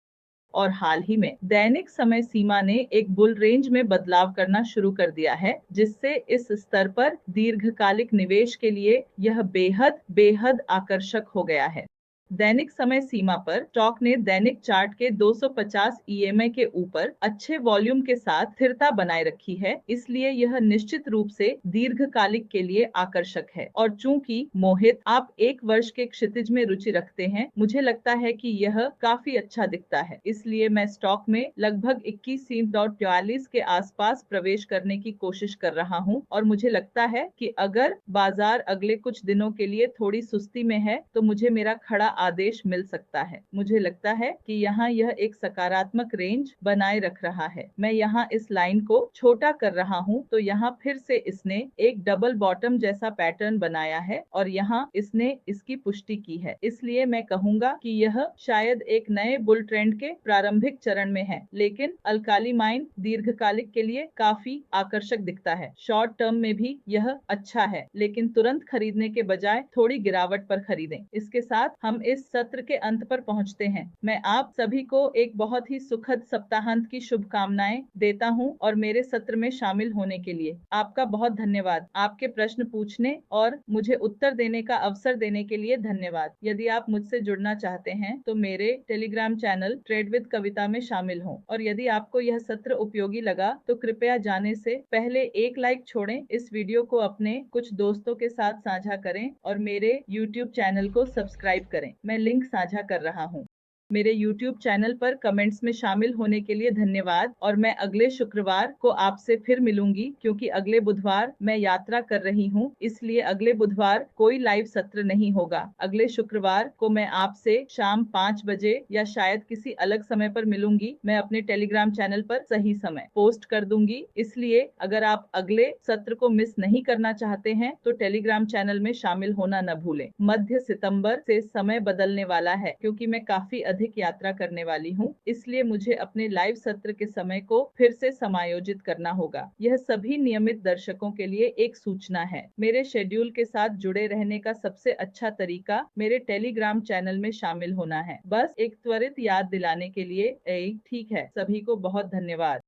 और हाल ही में दैनिक समय सीमा ने एक बुल रेंज में बदलाव करना शुरू कर दिया है, जिससे इस स्तर पर दीर्घकालिक निवेश के लिए यह बेहद बेहद आकर्षक हो गया है। दैनिक समय सीमा पर स्टॉक ने दैनिक चार्ट के 250 EMA के ऊपर अच्छे वॉल्यूम के साथ स्थिरता बनाए रखी है, इसलिए यह निश्चित रूप से दीर्घकालिक के लिए आकर्षक है। और चूंकि मोहित आप 1 वर्ष के क्षितिज में रुचि रखते हैं, मुझे लगता है कि यह काफी अच्छा दिखता है, इसलिए मैं स्टॉक में लगभग 21.44 के आसपास प्रवेश करने की कोशिश कर रहा हूं। और मुझे लगता है कि अगर बाजार अगले कुछ दिनों के लिए थोड़ी सुस्ती में है तो मुझे मेरा खड़ा आदेश मिल सकता है। मुझे लगता है कि यहाँ यह एक सकारात्मक रेंज बनाए रख रहा है। मैं यहाँ इस लाइन को छोटा कर रहा हूँ, तो यहाँ फिर से इसने एक डबल बॉटम जैसा पैटर्न बनाया है और यहाँ इसने इसकी पुष्टि की है। इसलिए मैं कहूँगा कि यह शायद एक नए बुल ट्रेंड के प्रारंभिक चरण में है, लेकिन अल्काली माइन दीर्घकालिक के लिए काफी आकर्षक दिखता है। शॉर्ट टर्म में भी यह अच्छा है, लेकिन तुरंत खरीदने के बजाय थोड़ी गिरावट पर खरीदें। इसके साथ हम इस सत्र के अंत पर पहुंचते हैं। मैं आप सभी को एक बहुत ही सुखद सप्ताहांत की शुभकामनाएं देता हूं और मेरे सत्र में शामिल होने के लिए आपका बहुत धन्यवाद। आपके प्रश्न पूछने और मुझे उत्तर देने का अवसर देने के लिए धन्यवाद। यदि आप मुझसे जुड़ना चाहते हैं तो मेरे टेलीग्राम चैनल ट्रेड विद कविता में शामिल हों और यदि आपको यह सत्र उपयोगी लगा तो कृपया जाने से पहले एक लाइक छोड़ें, इस वीडियो को अपने कुछ दोस्तों के साथ साझा करें और मेरे YouTube चैनल को सब्सक्राइब करें। मैं लिंक साझा कर रहा हूँ। मेरे YouTube चैनल पर कमेंट्स में शामिल होने के लिए धन्यवाद और मैं अगले शुक्रवार को आपसे फिर मिलूंगी क्योंकि अगले बुधवार मैं यात्रा कर रही हूँ, इसलिए अगले बुधवार कोई लाइव सत्र नहीं होगा। अगले शुक्रवार को मैं आपसे शाम 5 बजे या शायद किसी अलग समय पर मिलूंगी। मैं अपने टेलीग्राम चैनल पर सही समय पोस्ट कर दूंगी, इसलिए अगर आप अगले सत्र को मिस नहीं करना चाहते हैं तो टेलीग्राम चैनल में शामिल होना न भूलें। मध्य सितंबर से समय बदलने वाला है क्योंकि मैं काफी अधिक यात्रा करने वाली हूँ, इसलिए मुझे अपने लाइव सत्र के समय को फिर से समायोजित करना होगा। यह सभी नियमित दर्शकों के लिए एक सूचना है। मेरे शेड्यूल के साथ जुड़े रहने का सबसे अच्छा तरीका मेरे टेलीग्राम चैनल में शामिल होना है। बस एक त्वरित याद दिलाने के लिए ठीक है। सभी को बहुत धन्यवाद।